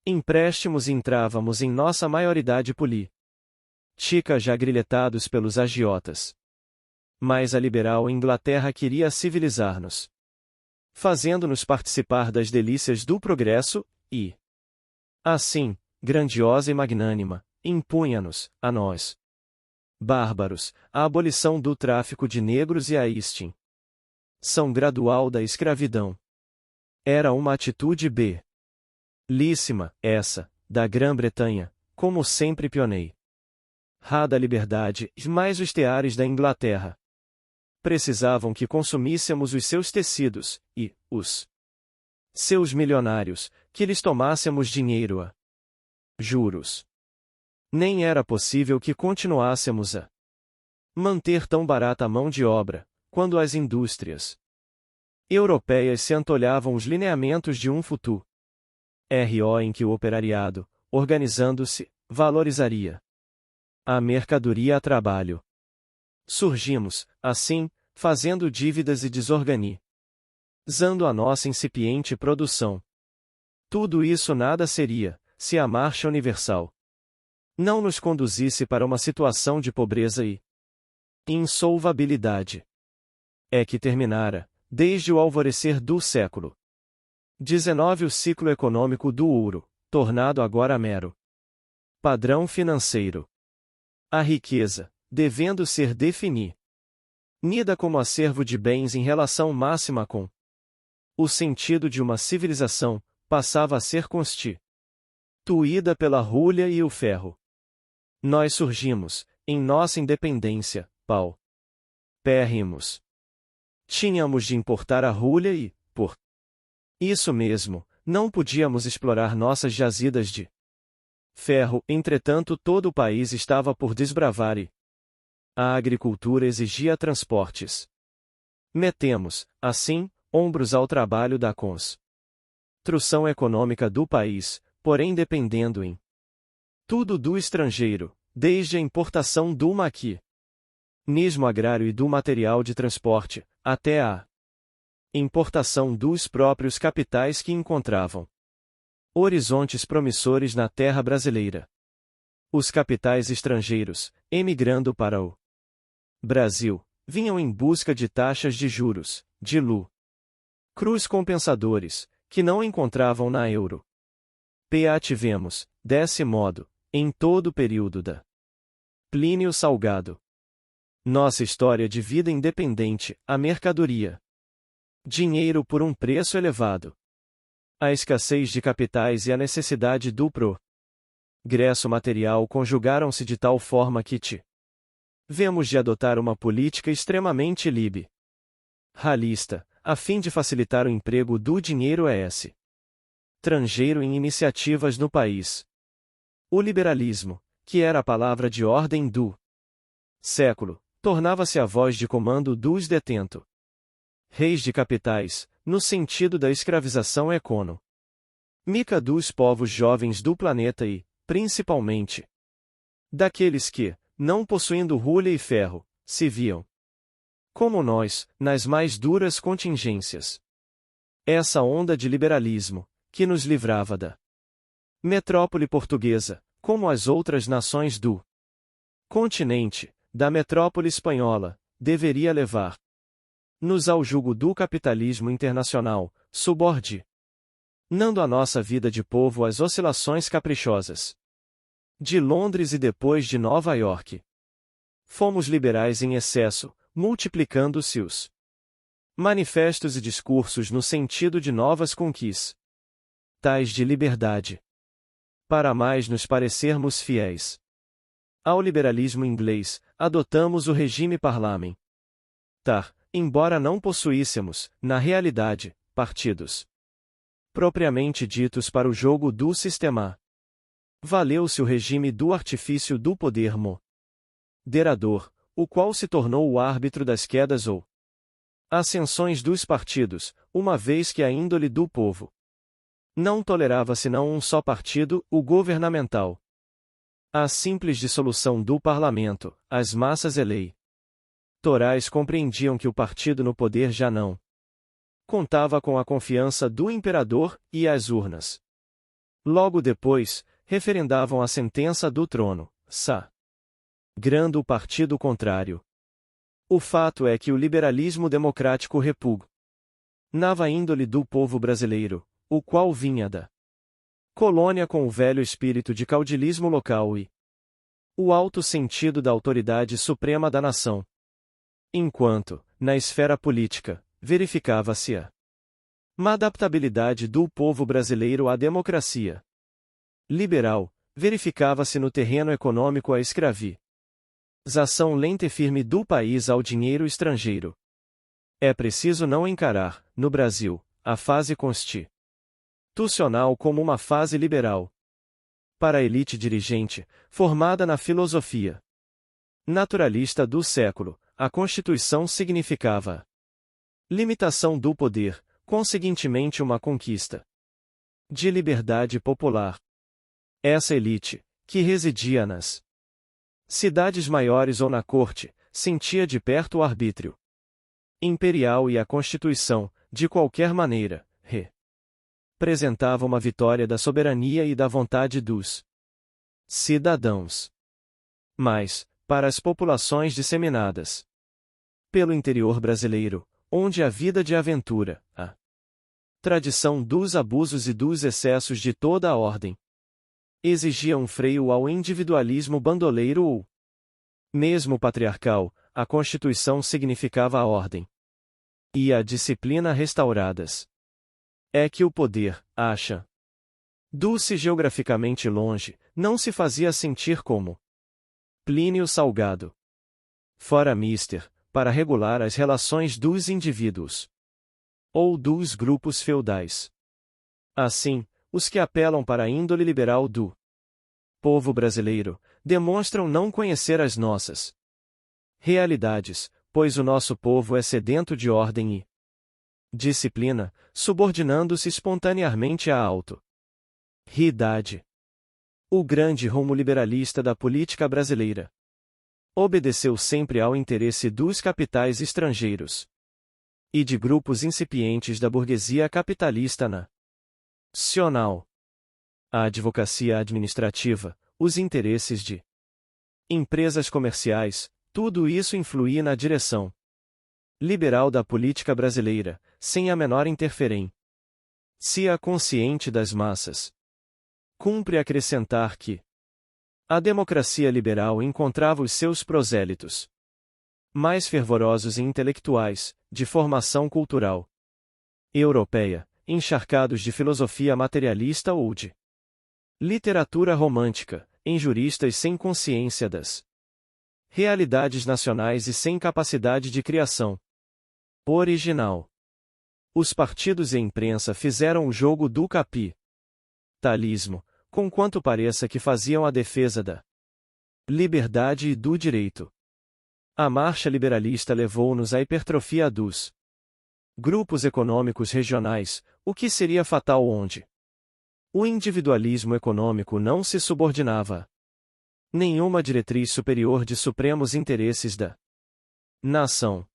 empréstimos e entrávamos em nossa maioridade política já grilhetados pelos agiotas. Mas a liberal Inglaterra queria civilizar-nos, fazendo-nos participar das delícias do progresso, e assim, grandiosa e magnânima, impunha-nos, a nós, bárbaros, a abolição do tráfico de negros e a extinção gradual da escravidão. Era uma atitude belíssima, essa, da Grã-Bretanha, como sempre pioneira da liberdade, mas os teares da Inglaterra precisavam que consumíssemos os seus tecidos, e, os seus milionários, que lhes tomássemos dinheiro a juros. Nem era possível que continuássemos a manter tão barata a mão de obra, quando as indústrias europeias se antolhavam os lineamentos de um futuro em que o operariado, organizando-se, valorizaria a mercadoria a trabalho. Surgimos, assim, fazendo dívidas e desorganizando a nossa incipiente produção. Tudo isso nada seria, se a marcha universal não nos conduzisse para uma situação de pobreza e insolvabilidade. É que terminara, desde o alvorecer do século XIX, o ciclo econômico do ouro, tornado agora mero padrão financeiro. A riqueza, devendo ser definida como acervo de bens em relação máxima com o sentido de uma civilização, passava a ser constituída pela rulha e o ferro. Nós surgimos, em nossa independência, paupérrimos. Tínhamos de importar a rulha e, por isso mesmo, não podíamos explorar nossas jazidas de ferro, entretanto todo o país estava por desbravar e a agricultura exigia transportes. Metemos, assim, ombros ao trabalho da construção econômica do país, porém dependendo em tudo do estrangeiro, desde a importação do maquinismo agrário e do material de transporte, até a importação dos próprios capitais que encontravam horizontes promissores na terra brasileira. Os capitais estrangeiros, emigrando para o Brasil, vinham em busca de taxas de juros, de lucros compensadores, que não encontravam na euro. Tivemos, desse modo, em todo o período da Plínio Salgado. Nossa história de vida independente, a mercadoria. Dinheiro por um preço elevado. A escassez de capitais e a necessidade do progresso material conjugaram-se de tal forma que tivemos de adotar uma política extremamente liberalista, a fim de facilitar o emprego do dinheiro estrangeiro em iniciativas no país. O liberalismo, que era a palavra de ordem do século, tornava-se a voz de comando dos reis de capitais, no sentido da escravização econômica dos povos jovens do planeta e, principalmente, daqueles que, não possuindo rulha e ferro, se viam, como nós, nas mais duras contingências. Essa onda de liberalismo, que nos livrava da metrópole portuguesa, como as outras nações do continente, da metrópole espanhola, deveria levar-nos ao jugo do capitalismo internacional, subordinando a nossa vida de povo às oscilações caprichosas de Londres e depois de Nova York. Fomos liberais em excesso, multiplicando-se os manifestos e discursos no sentido de novas conquistas de liberdade. Para mais nos parecermos fiéis ao liberalismo inglês, adotamos o regime parlamentar, embora não possuíssemos, na realidade, partidos propriamente ditos para o jogo do sistema. Valeu-se o regime do artifício do poder moderador, o qual se tornou o árbitro das quedas ou ascensões dos partidos, uma vez que a índole do povo não tolerava senão um só partido, o governamental. A simples dissolução do parlamento, as massas eleitorais compreendiam que o partido no poder já não contava com a confiança do imperador, e as urnas. Logo depois, referendavam a sentença do trono, sagrando o partido contrário. O fato é que o liberalismo democrático repugnava a índole do povo brasileiro, o qual vinha da colônia com o velho espírito de caudilismo local e o alto sentido da autoridade suprema da nação. Enquanto, na esfera política, verificava-se a má adaptabilidade do povo brasileiro à democracia liberal, verificava-se no terreno econômico a escravização lenta e firme do país ao dinheiro estrangeiro. É preciso não encarar, no Brasil, a fase constitucional como uma fase liberal. Para a elite dirigente, formada na filosofia naturalista do século, a Constituição significava limitação do poder, conseguintemente uma conquista de liberdade popular. Essa elite, que residia nas cidades maiores ou na corte, sentia de perto o arbítrio imperial e a Constituição, de qualquer maneira, representava uma vitória da soberania e da vontade dos cidadãos. Mas, para as populações disseminadas pelo interior brasileiro, onde a vida de aventura, a tradição dos abusos e dos excessos de toda a ordem, exigia um freio ao individualismo bandoleiro ou mesmo patriarcal, a Constituição significava a ordem e a disciplina restauradas. É que o poder, do-se geograficamente longe, não se fazia sentir como Plínio Salgado. Fora mister, para regular as relações dos indivíduos. ou dos grupos feudais. Assim, os que apelam para a índole liberal do povo brasileiro demonstram não conhecer as nossas realidades, pois o nosso povo é sedento de ordem e disciplina, subordinando-se espontaneamente à auto-ridade. O grande rumo liberalista da política brasileira obedeceu sempre ao interesse dos capitais estrangeiros e de grupos incipientes da burguesia capitalista nacional. A advocacia administrativa, os interesses de empresas comerciais, tudo isso influía na direção liberal da política brasileira, sem a menor interferência consciente das massas. Cumpre acrescentar que a democracia liberal encontrava os seus prosélitos mais fervorosos e intelectuais, de formação cultural europeia, encharcados de filosofia materialista ou de literatura romântica, em juristas sem consciência das realidades nacionais e sem capacidade de criação original. Os partidos e a imprensa fizeram o jogo do capitalismo, conquanto pareça que faziam a defesa da liberdade e do direito. A marcha liberalista levou-nos à hipertrofia dos grupos econômicos regionais, o que seria fatal onde o individualismo econômico não se subordinava a nenhuma diretriz superior de supremos interesses da nação.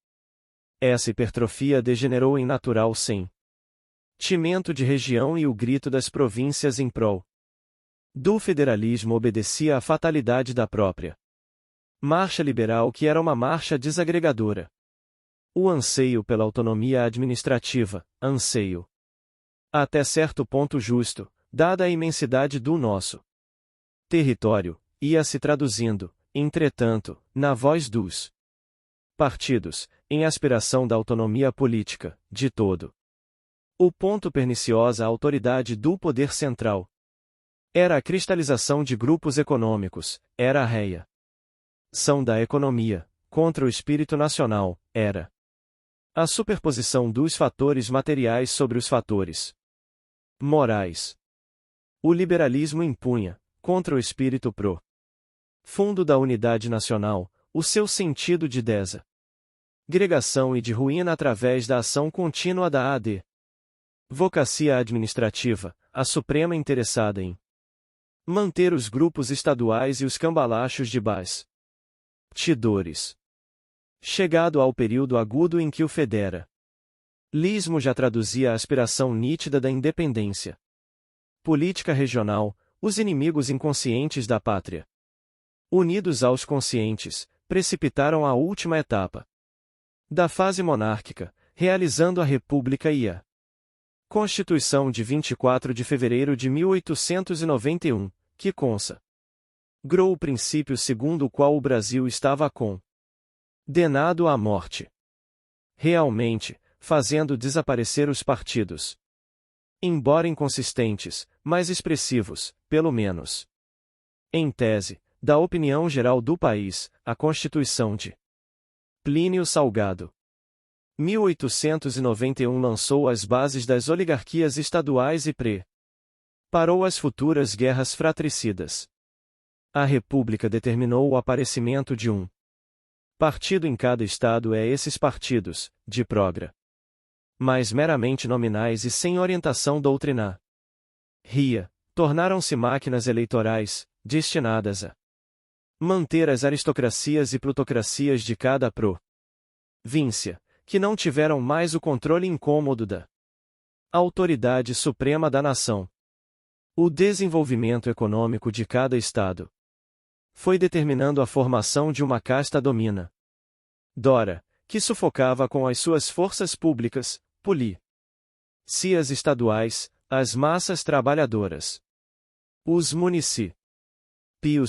Essa hipertrofia degenerou em natural sentimento de região e o grito das províncias em prol do federalismo obedecia à fatalidade da própria marcha liberal, que era uma marcha desagregadora. O anseio pela autonomia administrativa, anseio até certo ponto justo, dada a imensidade do nosso território, ia se traduzindo, entretanto, na voz dos partidos, em aspiração da autonomia política, de todo o ponto perniciosa à autoridade do poder central. Era a cristalização de grupos econômicos, era a reação da economia contra o espírito nacional, era a superposição dos fatores materiais sobre os fatores morais. O liberalismo impunha, contra o espírito profundo da unidade nacional, o seu sentido de desagregação e de ruína através da ação contínua da advocacia administrativa, a suprema interessada em manter os grupos estaduais e os cambalachos de bastidores. Chegado ao período agudo em que o federalismo já traduzia a aspiração nítida da independência política regional, os inimigos inconscientes da pátria, unidos aos conscientes, precipitaram a última etapa da fase monárquica, realizando a República e a Constituição de 24 de fevereiro de 1891, que consagrou o princípio segundo o qual o Brasil estava condenado à morte. Realmente, fazendo desaparecer os partidos, embora inconsistentes, mais expressivos, pelo menos em tese, da opinião geral do país, a Constituição de Plínio Salgado 1891 lançou as bases das oligarquias estaduais e preparou as futuras guerras fratricidas. A República determinou o aparecimento de um partido em cada estado, esses partidos, de progra, mas meramente nominais e sem orientação doutrinária, tornaram-se máquinas eleitorais, destinadas a manter as aristocracias e plutocracias de cada província, que não tiveram mais o controle incômodo da autoridade suprema da nação. O desenvolvimento econômico de cada estado foi determinando a formação de uma casta dominadora, que sufocava com as suas forças públicas, polícias estaduais, as massas trabalhadoras. Os municípios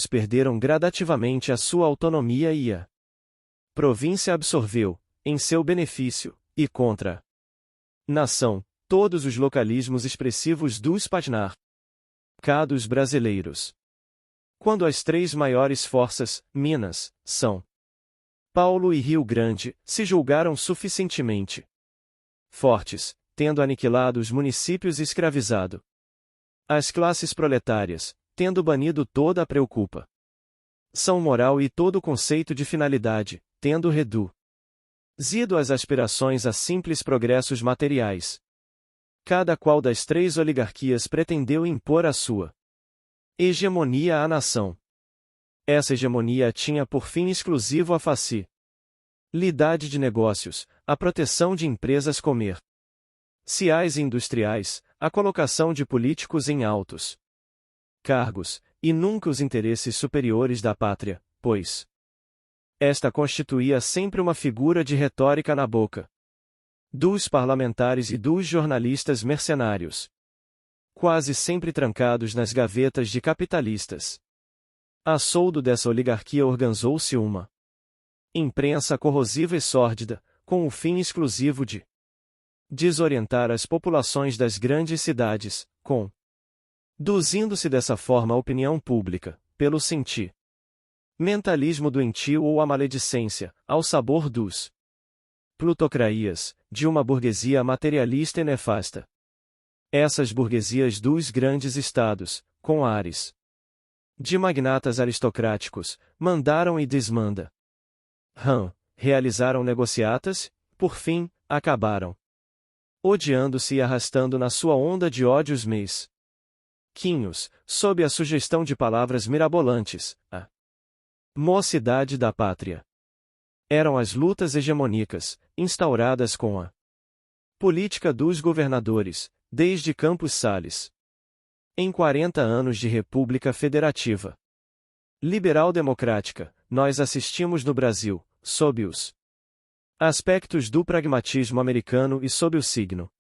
perderam gradativamente a sua autonomia e a província absorveu, em seu benefício, e contra a nação, todos os localismos expressivos dos patriarcados brasileiros. Quando as três maiores forças, Minas, São Paulo e Rio Grande, se julgaram suficientemente fortes, tendo aniquilado os municípios e escravizado as classes proletárias, tendo banido toda a preocupação moral e todo o conceito de finalidade, tendo reduzido as aspirações a simples progressos materiais. Cada qual das três oligarquias pretendeu impor a sua hegemonia à nação. Essa hegemonia tinha por fim exclusivo a facilidade de negócios, a proteção de empresas comerciais e industriais, a colocação de políticos em altos cargos, e nunca os interesses superiores da pátria, pois esta constituía sempre uma figura de retórica na boca dos parlamentares e dos jornalistas mercenários, quase sempre trancados nas gavetas de capitalistas. A soldo dessa oligarquia organizou-se uma imprensa corrosiva e sórdida, com o fim exclusivo de desorientar as populações das grandes cidades, conduzindo-se dessa forma a opinião pública, pelo sentimentalismo doentio ou a maledicência, ao sabor dos plutocraías, de uma burguesia materialista e nefasta. Essas burguesias dos grandes estados, com ares de magnatas aristocráticos, mandaram e realizaram negociatas, por fim, acabaram odiando-se e arrastando na sua onda de ódios mesquinhos, sob a sugestão de palavras mirabolantes, a mocidade da pátria. Eram as lutas hegemônicas, instauradas com a política dos governadores, desde Campos Sales. Em 40 anos de República Federativa Liberal-Democrática, nós assistimos no Brasil, sob os aspectos do pragmatismo americano e sob o signo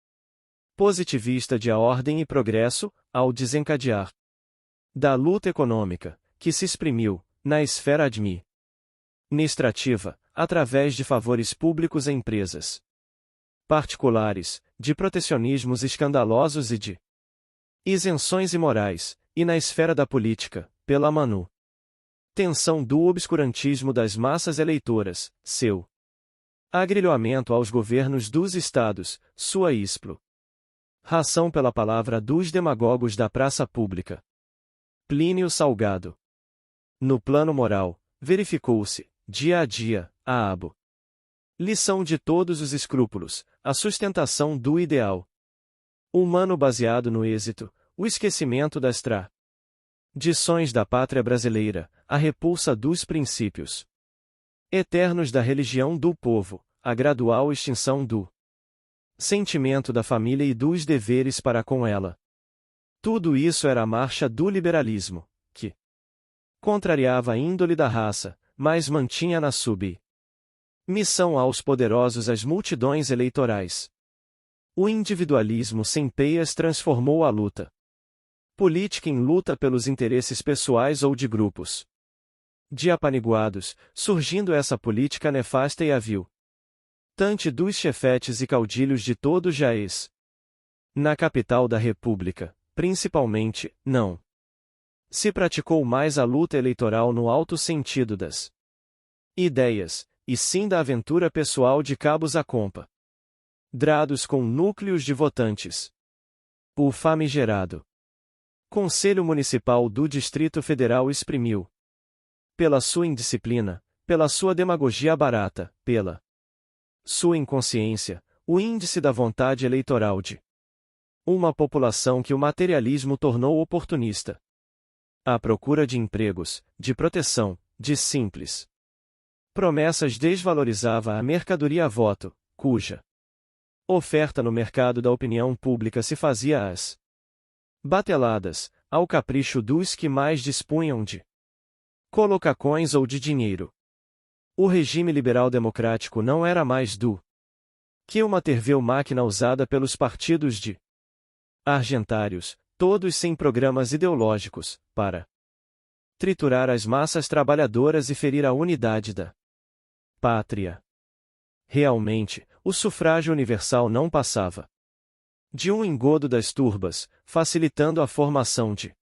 positivista de a ordem e progresso, ao desencadear da luta econômica, que se exprimiu, na esfera administrativa, através de favores públicos a empresas particulares, de protecionismos escandalosos e de isenções imorais, e na esfera da política, pela manutenção do obscurantismo das massas eleitoras, seu agrilhoamento aos governos dos estados, sua ração pela palavra dos demagogos da praça pública. Plínio Salgado. No plano moral, verificou-se, dia a dia, a lição de todos os escrúpulos, a sustentação do ideal humano baseado no êxito, o esquecimento das tradições da pátria brasileira, a repulsa dos princípios eternos da religião do povo, a gradual extinção do sentimento da família e dos deveres para com ela. Tudo isso era a marcha do liberalismo, que contrariava a índole da raça, mas mantinha na submissão aos poderosos as multidões eleitorais. O individualismo sem peias transformou a luta política em luta pelos interesses pessoais ou de grupos de apaniguados, surgindo essa política nefasta e vil tante dos chefetes e caudilhos de todo o jaez. Na capital da República, principalmente, não se praticou mais a luta eleitoral no alto sentido das ideias, e sim da aventura pessoal de cabos a drados com núcleos de votantes. O famigerado Conselho Municipal do Distrito Federal exprimiu, pela sua indisciplina, pela sua demagogia barata, pela sua inconsciência, o índice da vontade eleitoral de uma população que o materialismo tornou oportunista. À procura de empregos, de proteção, de simples promessas desvalorizava a mercadoria a voto, cuja oferta no mercado da opinião pública se fazia às bateladas, ao capricho dos que mais dispunham de colocacões ou de dinheiro. O regime liberal-democrático não era mais que uma terrível máquina usada pelos partidos de argentários, todos sem programas ideológicos, para triturar as massas trabalhadoras e ferir a unidade da pátria. Realmente, o sufrágio universal não passava de um engodo das turbas, facilitando a formação de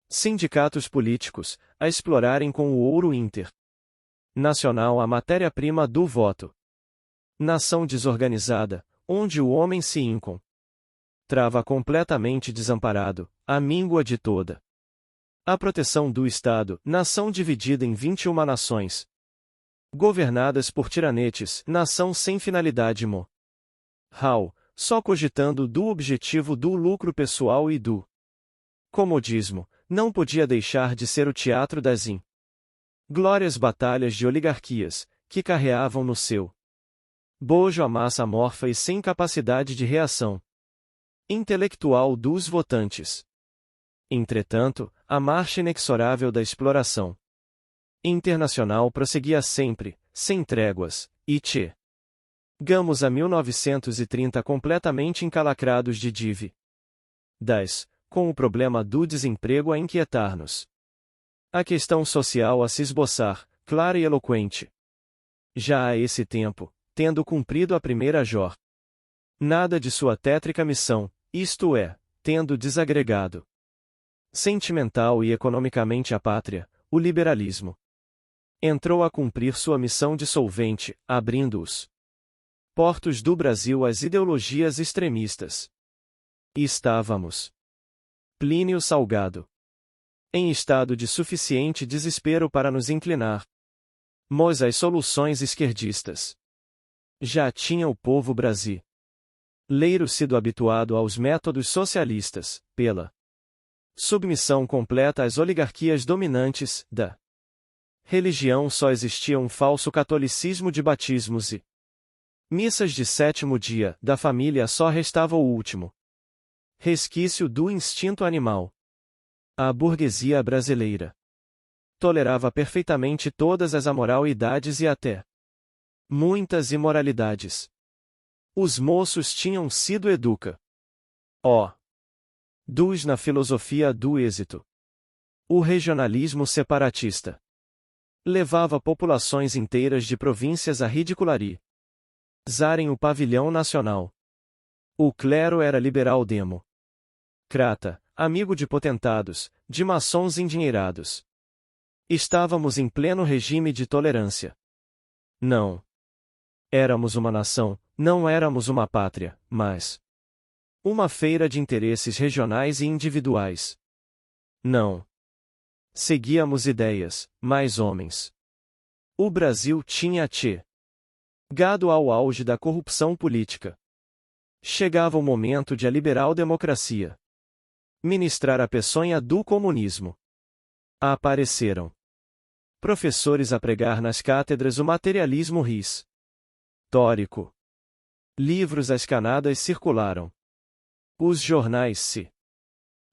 sindicatos políticos, a explorarem com o ouro internacional a matéria-prima do voto. Nação desorganizada, onde o homem se encontrava completamente desamparado, a míngua de toda a proteção do Estado, nação dividida em 21 nações, governadas por tiranetes, nação sem finalidade moral, só cogitando do objetivo do lucro pessoal e do comodismo, não podia deixar de ser o teatro das glórias batalhas de oligarquias, que carreavam no seu bojo a massa amorfa e sem capacidade de reação intelectual dos votantes. Entretanto, a marcha inexorável da exploração internacional prosseguia sempre, sem tréguas, e chegamos a 1930 completamente encalacrados de dívidas, com o problema do desemprego a inquietar-nos. A questão social a se esboçar, clara e eloquente. Já a esse tempo, tendo cumprido a primeira jornada de sua tétrica missão, isto é, tendo desagregado sentimental e economicamente a pátria, o liberalismo entrou a cumprir sua missão dissolvente, abrindo os portos do Brasil às ideologias extremistas. E estávamos, Plínio Salgado, em estado de suficiente desespero para nos inclinar às soluções esquerdistas. Já tinha o povo brasileiro sido habituado aos métodos socialistas, pela submissão completa às oligarquias dominantes da religião. Só existia um falso catolicismo de batismos e missas de sétimo dia, da família só restava o último resquício do instinto animal. A burguesia brasileira tolerava perfeitamente todas as amoralidades e até muitas imoralidades. Os moços tinham sido dos na filosofia do êxito. O regionalismo separatista levava populações inteiras de províncias a ridicularizarem o pavilhão nacional. O clero era liberal democrata, amigo de potentados, de maçons endinheirados. Estávamos em pleno regime de tolerância. Não éramos uma nação, não éramos uma pátria, mas uma feira de interesses regionais e individuais. Não seguíamos ideias, mas homens. O Brasil tinha chegado ao auge da corrupção política. Chegava o momento de a liberal democracia ministrar a peçonha do comunismo. Apareceram professores a pregar nas cátedras o materialismo histórico. Livros escanadas circularam. Os jornais se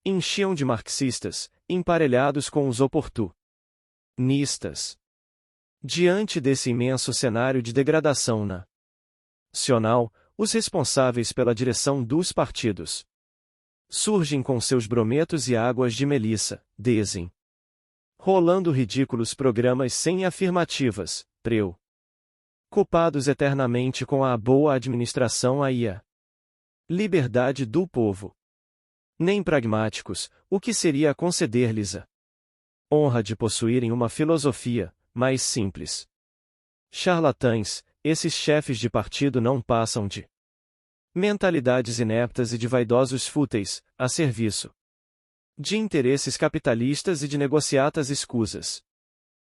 enchiam de marxistas, emparelhados com os oportunistas. Diante desse imenso cenário de degradação nacional, os responsáveis pela direção dos partidos surgem com seus brometos e águas de melissa, rolando ridículos programas sem afirmativas, preocupados eternamente com a boa administração e a liberdade do povo. Nem pragmáticos, o que seria conceder-lhes a honra de possuírem uma filosofia mais simples. Charlatães, esses chefes de partido não passam de mentalidades ineptas e de vaidosos fúteis, a serviço de interesses capitalistas e de negociatas escusas.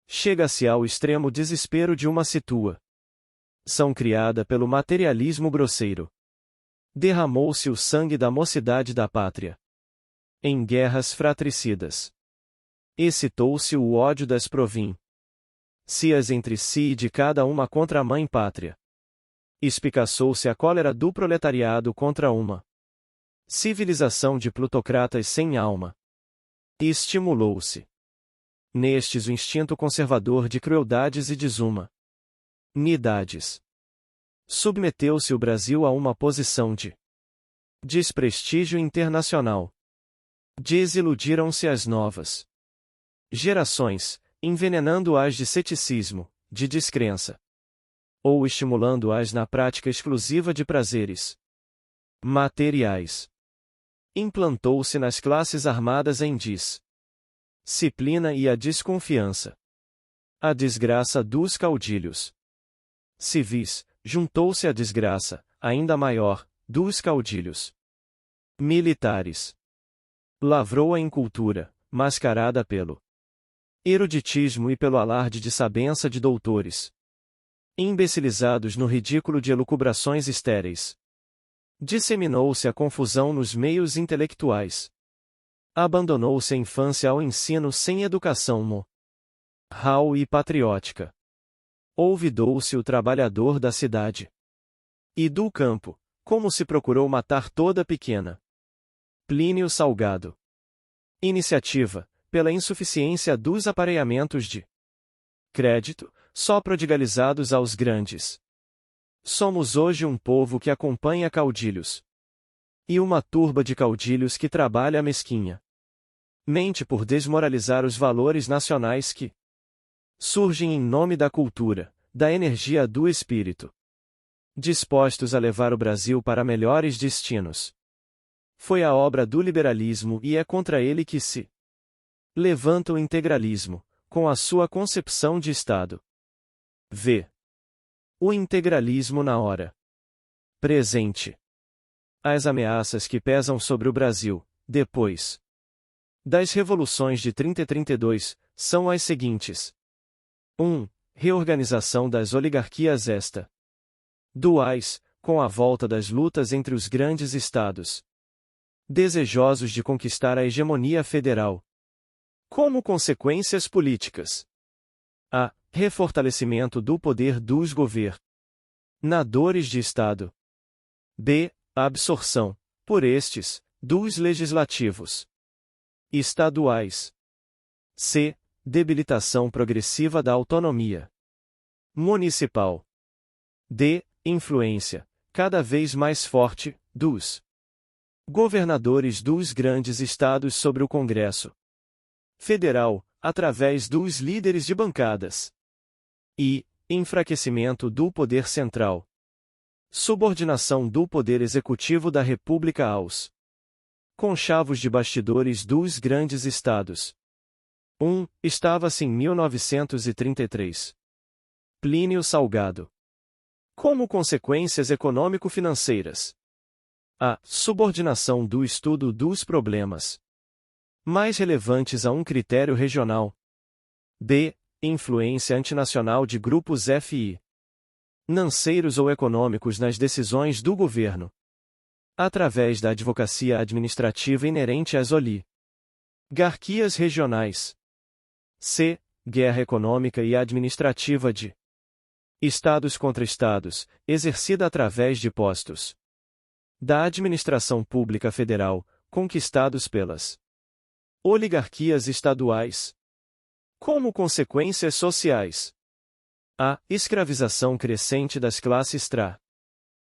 Chega-se ao extremo desespero de uma situação criada pelo materialismo grosseiro. Derramou-se o sangue da mocidade da pátria em guerras fratricidas. Excitou-se o ódio das províncias entre si e de cada uma contra a mãe pátria. Espicaçou-se a cólera do proletariado contra uma civilização de plutocratas sem alma. E estimulou-se nestes o instinto conservador de crueldades e desumanidades. Submeteu-se o Brasil a uma posição de desprestígio internacional. Desiludiram-se as novas gerações, envenenando-as de ceticismo, de descrença, ou estimulando-as na prática exclusiva de prazeres materiais. Implantou-se nas classes armadas a indisciplina e a desconfiança. A desgraça dos caudilhos civis juntou-se à desgraça, ainda maior, dos caudilhos militares. Lavrou a incultura, mascarada pelo eruditismo e pelo alarde de sabença de doutores, imbecilizados no ridículo de elucubrações estéreis. Disseminou-se a confusão nos meios intelectuais. Abandonou-se a infância ao ensino sem educação moral e patriótica. Olvidou-se o trabalhador da cidade e do campo, como se procurou matar toda pequena. Plínio Salgado. Iniciativa, pela insuficiência dos aparelhamentos de crédito, só prodigalizados aos grandes. Somos hoje um povo que acompanha caudilhos. E uma turba de caudilhos que trabalha mesquinha mente por desmoralizar os valores nacionais que surgem em nome da cultura, da energia do espírito. Dispostos a levar o Brasil para melhores destinos. Foi a obra do liberalismo e é contra ele que se levanta o integralismo, com a sua concepção de Estado. V. O integralismo na hora presente. As ameaças que pesam sobre o Brasil, depois das revoluções de 30 e 32, são as seguintes. 1. Reorganização das oligarquias estaduais, com a volta das lutas entre os grandes estados, desejosos de conquistar a hegemonia federal. Como consequências políticas. A. Refortalecimento do poder dos governadores de Estado. B. Absorção, por estes, dos legislativos estaduais. C. Debilitação progressiva da autonomia municipal. D. Influência, cada vez mais forte, dos governadores dos grandes estados sobre o Congresso Federal, através dos líderes de bancadas. E. Enfraquecimento do poder central. Subordinação do poder executivo da República aos conchavos de bastidores dos grandes estados. 1. Estava-se em 1933. Plínio Salgado. Como consequências econômico-financeiras. A. Subordinação do estudo dos problemas mais relevantes a um critério regional. B. Influência antinacional de grupos financeiros ou econômicos nas decisões do governo, através da advocacia administrativa inerente às oligarquias regionais. C. Guerra econômica e administrativa de estados contra estados, exercida através de postos da administração pública federal, conquistados pelas oligarquias estaduais. Como consequências sociais. A. Escravização crescente das classes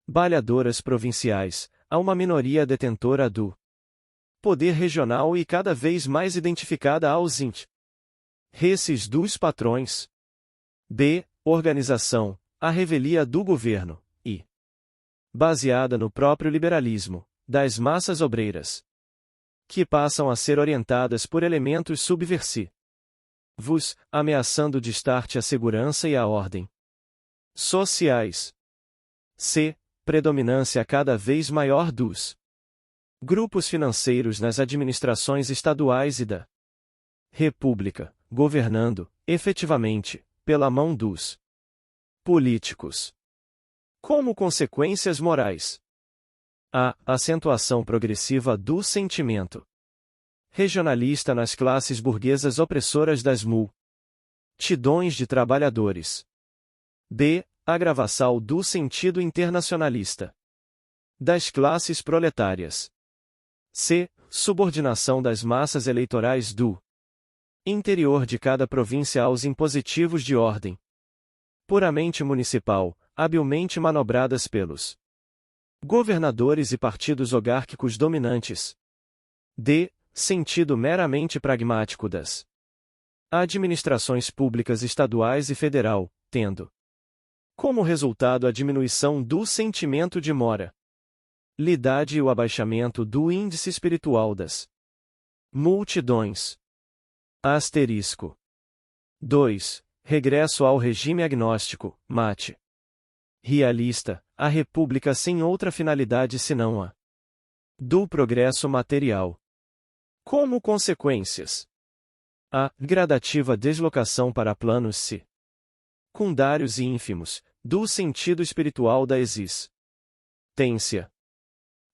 trabalhadoras provinciais, a uma minoria detentora do poder regional e cada vez mais identificada aos interesses dos patrões. B. Organização, a revelia do governo, e baseada no próprio liberalismo, das massas obreiras, que passam a ser orientadas por elementos subversivos, ameaçando destarte a segurança e a ordem sociais. C. Predominância cada vez maior dos grupos financeiros nas administrações estaduais e da República, governando, efetivamente, pela mão dos políticos. Como consequências morais. A. Acentuação progressiva do sentimento regionalista nas classes burguesas opressoras das multidões de trabalhadores. B. Agravação do sentido internacionalista das classes proletárias. C. Subordinação das massas eleitorais do interior de cada província aos impositivos de ordem puramente municipal, habilmente manobradas pelos governadores e partidos oligárquicos dominantes. D. Sentido meramente pragmático das administrações públicas estaduais e federal, tendo como resultado a diminuição do sentimento de moralidade e o abaixamento do índice espiritual das multidões. Asterisco. 2. Regresso ao regime agnóstico, mate. realista, a república sem outra finalidade senão a do progresso material. Como consequências, a gradativa deslocação para planos secundários e ínfimos, do sentido espiritual da existência.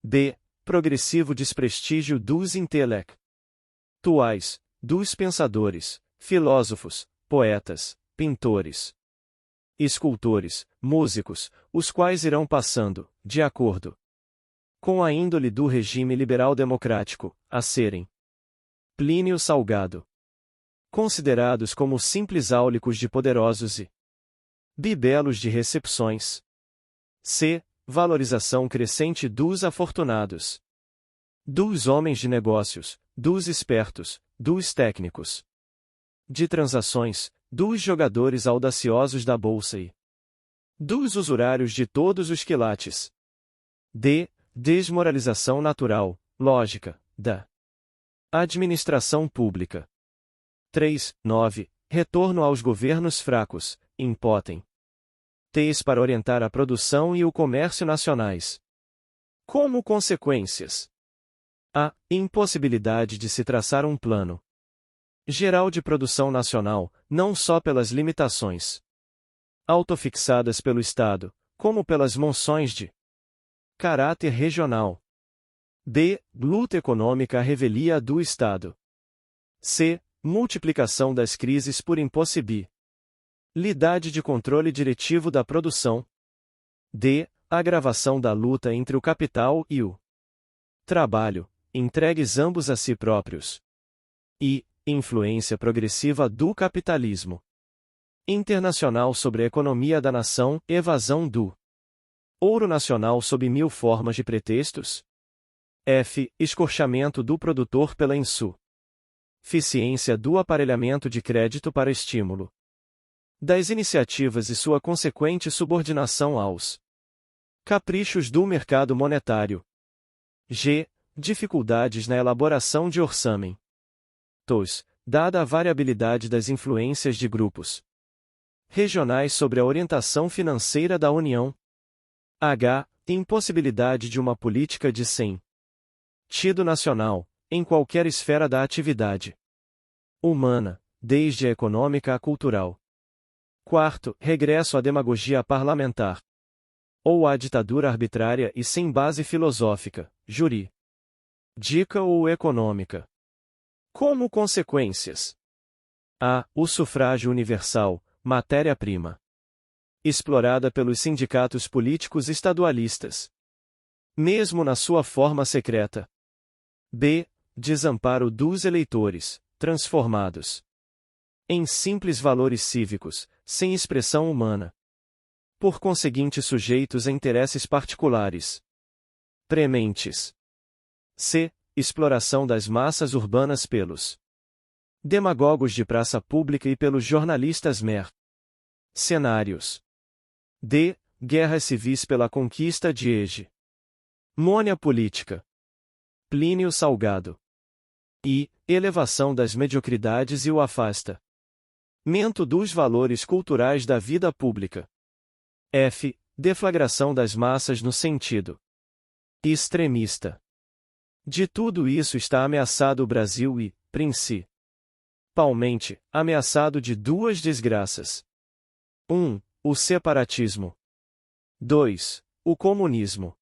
B. Progressivo desprestígio dos intelectuais, dos pensadores, filósofos, poetas, pintores, escultores, músicos, os quais irão passando, de acordo com a índole do regime liberal-democrático, a serem Plínio Salgado considerados como simples áulicos de poderosos e bibelos de recepções. C. Valorização crescente dos afortunados, dos homens de negócios, dos espertos, dos técnicos de transações, dos jogadores audaciosos da bolsa e dos usurários de todos os quilates. D. Desmoralização natural, lógica, da administração pública. 3.9. Retorno aos governos fracos, impotentes para orientar a produção e o comércio nacionais. Como consequências, a impossibilidade de se traçar um plano geral de produção nacional, não só pelas limitações autofixadas pelo Estado, como pelas monções de caráter regional. B. Luta econômica à revelia do Estado. C. Multiplicação das crises por impossibilidade de controle diretivo da produção. D. Agravação da luta entre o capital e o trabalho, entregues ambos a si próprios. E. Influência progressiva do capitalismo internacional sobre a economia da nação, evasão do ouro nacional sob mil formas de pretextos. F. Escorchamento do produtor pela insuficiência do aparelhamento de crédito para estímulo das iniciativas e sua consequente subordinação aos caprichos do mercado monetário. G. Dificuldades na elaboração de orçamentos, dada a variabilidade das influências de grupos regionais sobre a orientação financeira da União. H. Impossibilidade de uma política de sentido nacional, em qualquer esfera da atividade humana, desde a econômica à cultural. 4. Regresso à demagogia parlamentar, ou à ditadura arbitrária e sem base filosófica, jurídica ou econômica. Como consequências, a. O sufrágio universal, matéria-prima explorada pelos sindicatos políticos estadualistas, mesmo na sua forma secreta. B. Desamparo dos eleitores, transformados em simples valores cívicos, sem expressão humana, por conseguinte sujeitos a interesses particulares prementes. C. Exploração das massas urbanas pelos demagogos de praça pública e pelos jornalistas mercenários. D. Guerras civis pela conquista de hegemônia política. Plínio Salgado. I. Elevação das mediocridades e o afastamento dos valores culturais da vida pública. F. Deflagração das massas no sentido extremista. De tudo isso está ameaçado o Brasil e, principalmente, ameaçado de duas desgraças. 1. O separatismo. 2. O comunismo.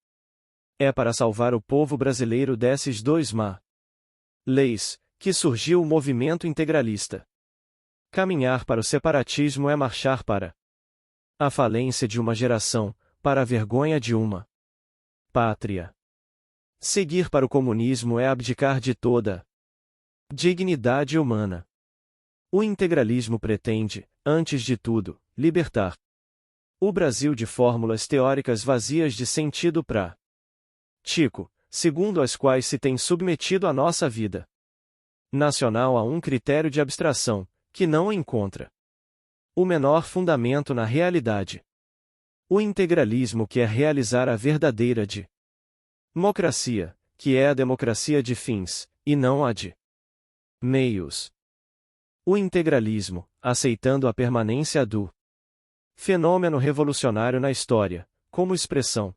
É para salvar o povo brasileiro desses dois males que surgiu o movimento integralista. Caminhar para o separatismo é marchar para a falência de uma geração, para a vergonha de uma pátria. Seguir para o comunismo é abdicar de toda dignidade humana. O integralismo pretende, antes de tudo, libertar o Brasil de fórmulas teóricas vazias de sentido prático, segundo as quais se tem submetido a nossa vida nacional a um critério de abstração, que não encontra o menor fundamento na realidade. O integralismo quer realizar a verdadeira democracia, que é a democracia de fins, e não a de meios. O integralismo, aceitando a permanência do Fenômeno revolucionário na história, como expressão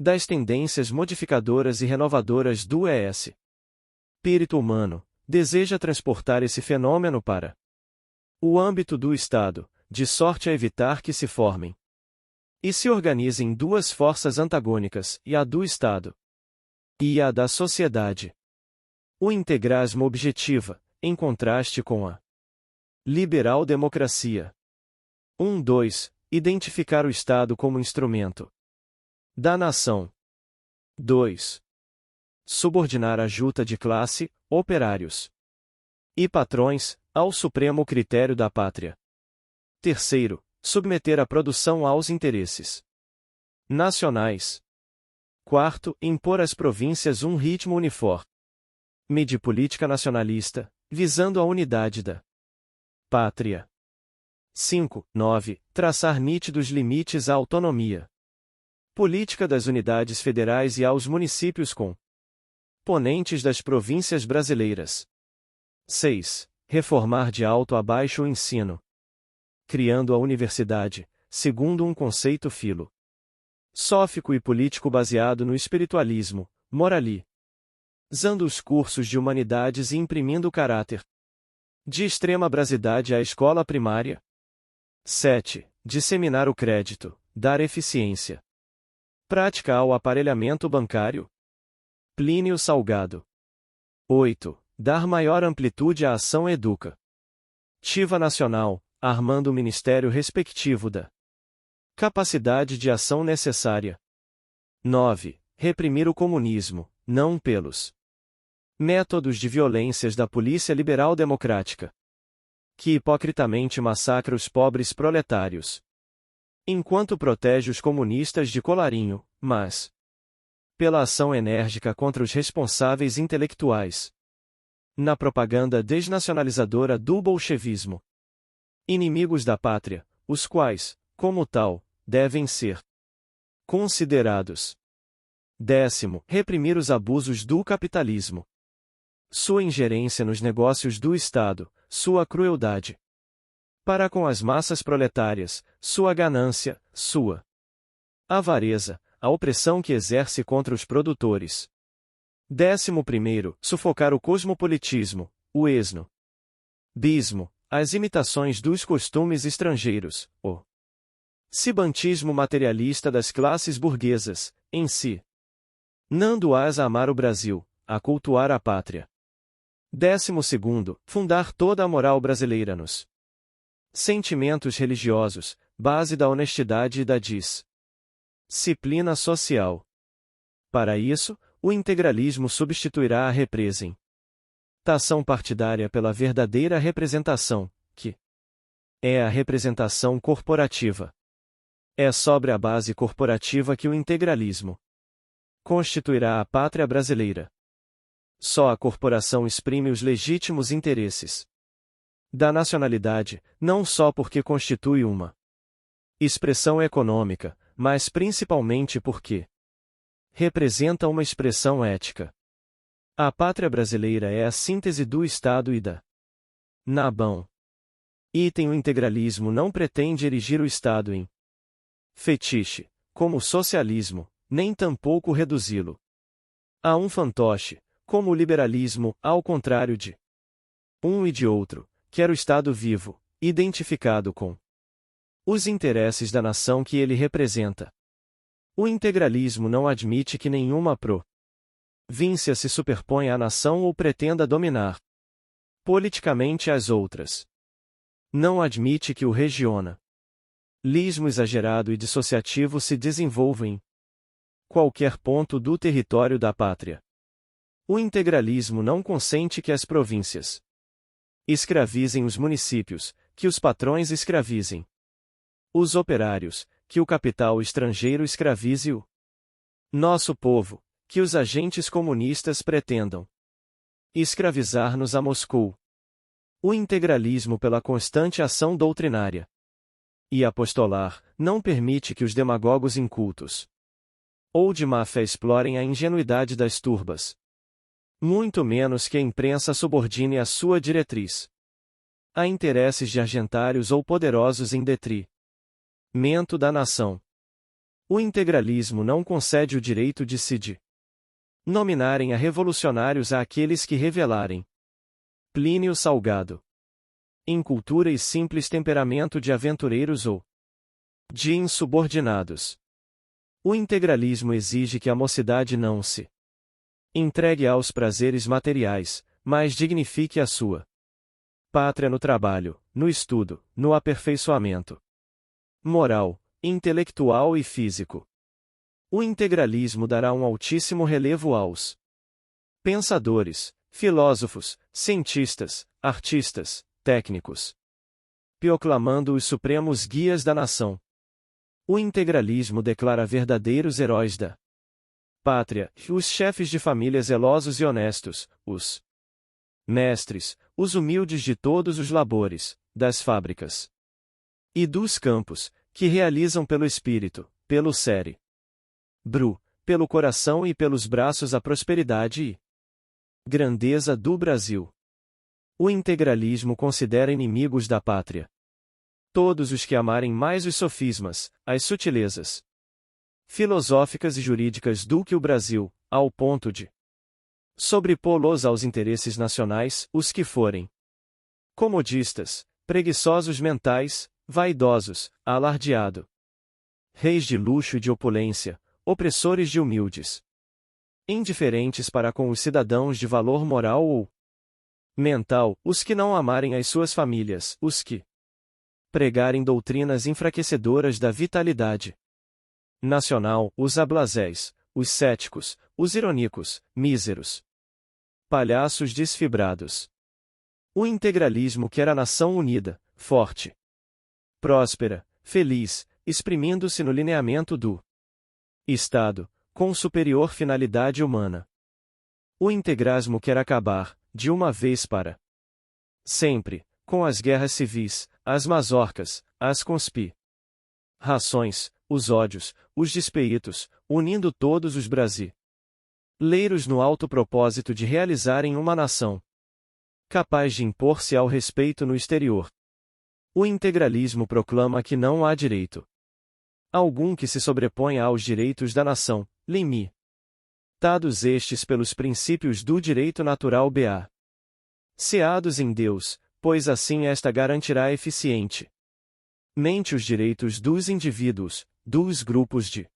das tendências modificadoras e renovadoras do espírito humano, deseja transportar esse fenômeno para o âmbito do Estado, de sorte a evitar que se formem e se organizem duas forças antagônicas, a do Estado e a da sociedade. O integralismo objetiva, em contraste com a liberal-democracia. 2. Identificar o Estado como instrumento da nação. 2. Subordinar a junta de classe, operários e patrões, ao supremo critério da pátria. 3. Submeter a produção aos interesses nacionais. 4. Impor às províncias um ritmo uniforme de política nacionalista, visando a unidade da pátria. 5. 9. Traçar nítidos limites à autonomia política das unidades federais e aos municípios componentes das províncias brasileiras. 6. Reformar de alto a baixo o ensino, criando a universidade, segundo um conceito filosófico e político baseado no espiritualismo, moralizando os cursos de humanidades e imprimindo o caráter de extrema brasilidade à escola primária. 7. Disseminar o crédito, dar eficiência prática ao aparelhamento bancário. Plínio Salgado. 8. Dar maior amplitude à ação educativa nacional, armando o ministério respectivo da capacidade de ação necessária. 9. Reprimir o comunismo, não pelos métodos de violências da polícia liberal democrática, que hipocritamente massacra os pobres proletários, enquanto protege os comunistas de colarinho, mas pela ação enérgica contra os responsáveis intelectuais na propaganda desnacionalizadora do bolchevismo, inimigos da pátria, os quais, como tal, devem ser considerados. 10. Reprimir os abusos do capitalismo, sua ingerência nos negócios do Estado, sua crueldade para com as massas proletárias, sua ganância, sua avareza, a opressão que exerce contra os produtores. 11. Sufocar o cosmopolitismo, o esnobismo, as imitações dos costumes estrangeiros, o sibantismo materialista das classes burguesas, em si, nando-as a amar o Brasil, a cultuar a pátria. 12. Fundar toda a moral brasileira nos sentimentos religiosos, base da honestidade e da disciplina social. Para isso, o integralismo substituirá a representação partidária pela verdadeira representação, que é a representação corporativa. É sobre a base corporativa que o integralismo constituirá a pátria brasileira. Só a corporação exprime os legítimos interesses da nacionalidade, não só porque constitui uma expressão econômica, mas principalmente porque representa uma expressão ética. A pátria brasileira é a síntese do Estado e da nação. O integralismo não pretende erigir o Estado em fetiche, como o socialismo, nem tampouco reduzi-lo a um fantoche, como o liberalismo, ao contrário de um e de outro, quer o Estado vivo, identificado com os interesses da nação que ele representa. O integralismo não admite que nenhuma província se superponha à nação ou pretenda dominar politicamente as outras. Não admite que o regionalismo exagerado e dissociativo se desenvolva em qualquer ponto do território da pátria. O integralismo não consente que as províncias escravizem os municípios, que os patrões escravizem os operários, que o capital estrangeiro escravize o nosso povo, que os agentes comunistas pretendam escravizar-nos a Moscou. O integralismo, pela constante ação doutrinária e apostolar, não permite que os demagogos incultos ou de má fé explorem a ingenuidade das turbas. Muito menos que a imprensa subordine a sua diretriz a interesses de argentários ou poderosos em detrimento Mento da nação. O integralismo não concede o direito de se nominarem a revolucionários àqueles que revelarem. Plínio Salgado. Incultura e simples temperamento de aventureiros ou de insubordinados. O integralismo exige que a mocidade não se entregue aos prazeres materiais, mas dignifique a sua pátria no trabalho, no estudo, no aperfeiçoamento moral, intelectual e físico. O integralismo dará um altíssimo relevo aos pensadores, filósofos, cientistas, artistas, técnicos, proclamando os supremos guias da nação. O integralismo declara verdadeiros heróis da pátria, os chefes de família zelosos e honestos, os mestres, os humildes de todos os labores, das fábricas e dos campos, que realizam pelo espírito, pelo cérebro, pelo coração e pelos braços a prosperidade e grandeza do Brasil. O integralismo considera inimigos da pátria todos os que amarem mais os sofismas, as sutilezas filosóficas e jurídicas do que o Brasil, ao ponto de sobrepô-los aos interesses nacionais, os que forem comodistas, preguiçosos mentais, vaidosos, alardeado, reis de luxo e de opulência, opressores de humildes, indiferentes para com os cidadãos de valor moral ou mental, os que não amarem as suas famílias, os que pregarem doutrinas enfraquecedoras da vitalidade nacional, os ablasés, os céticos, os irônicos, míseros, palhaços desfibrados. O integralismo quer a nação unida, forte, próspera, feliz, exprimindo-se no lineamento do Estado, com superior finalidade humana. O integralismo quer acabar, de uma vez para sempre, com as guerras civis, as mazorcas, as conspirações, os ódios, os despeitos, unindo todos os brasileiros no alto propósito de realizarem uma nação capaz de impor-se ao respeito no exterior. O integralismo proclama que não há direito algum que se sobreponha aos direitos da nação, limitados estes pelos princípios do direito natural baseados em Deus, pois assim esta garantirá eficientemente os direitos dos indivíduos, dos grupos de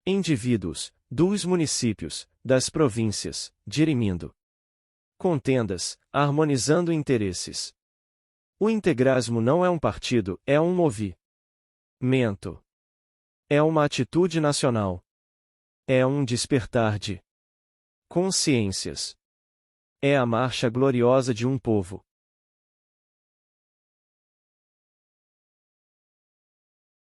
indivíduos, dos municípios, das províncias, dirimindo contendas, harmonizando interesses. O integralismo não é um partido, é um movimento. É uma atitude nacional. É um despertar de consciências. É a marcha gloriosa de um povo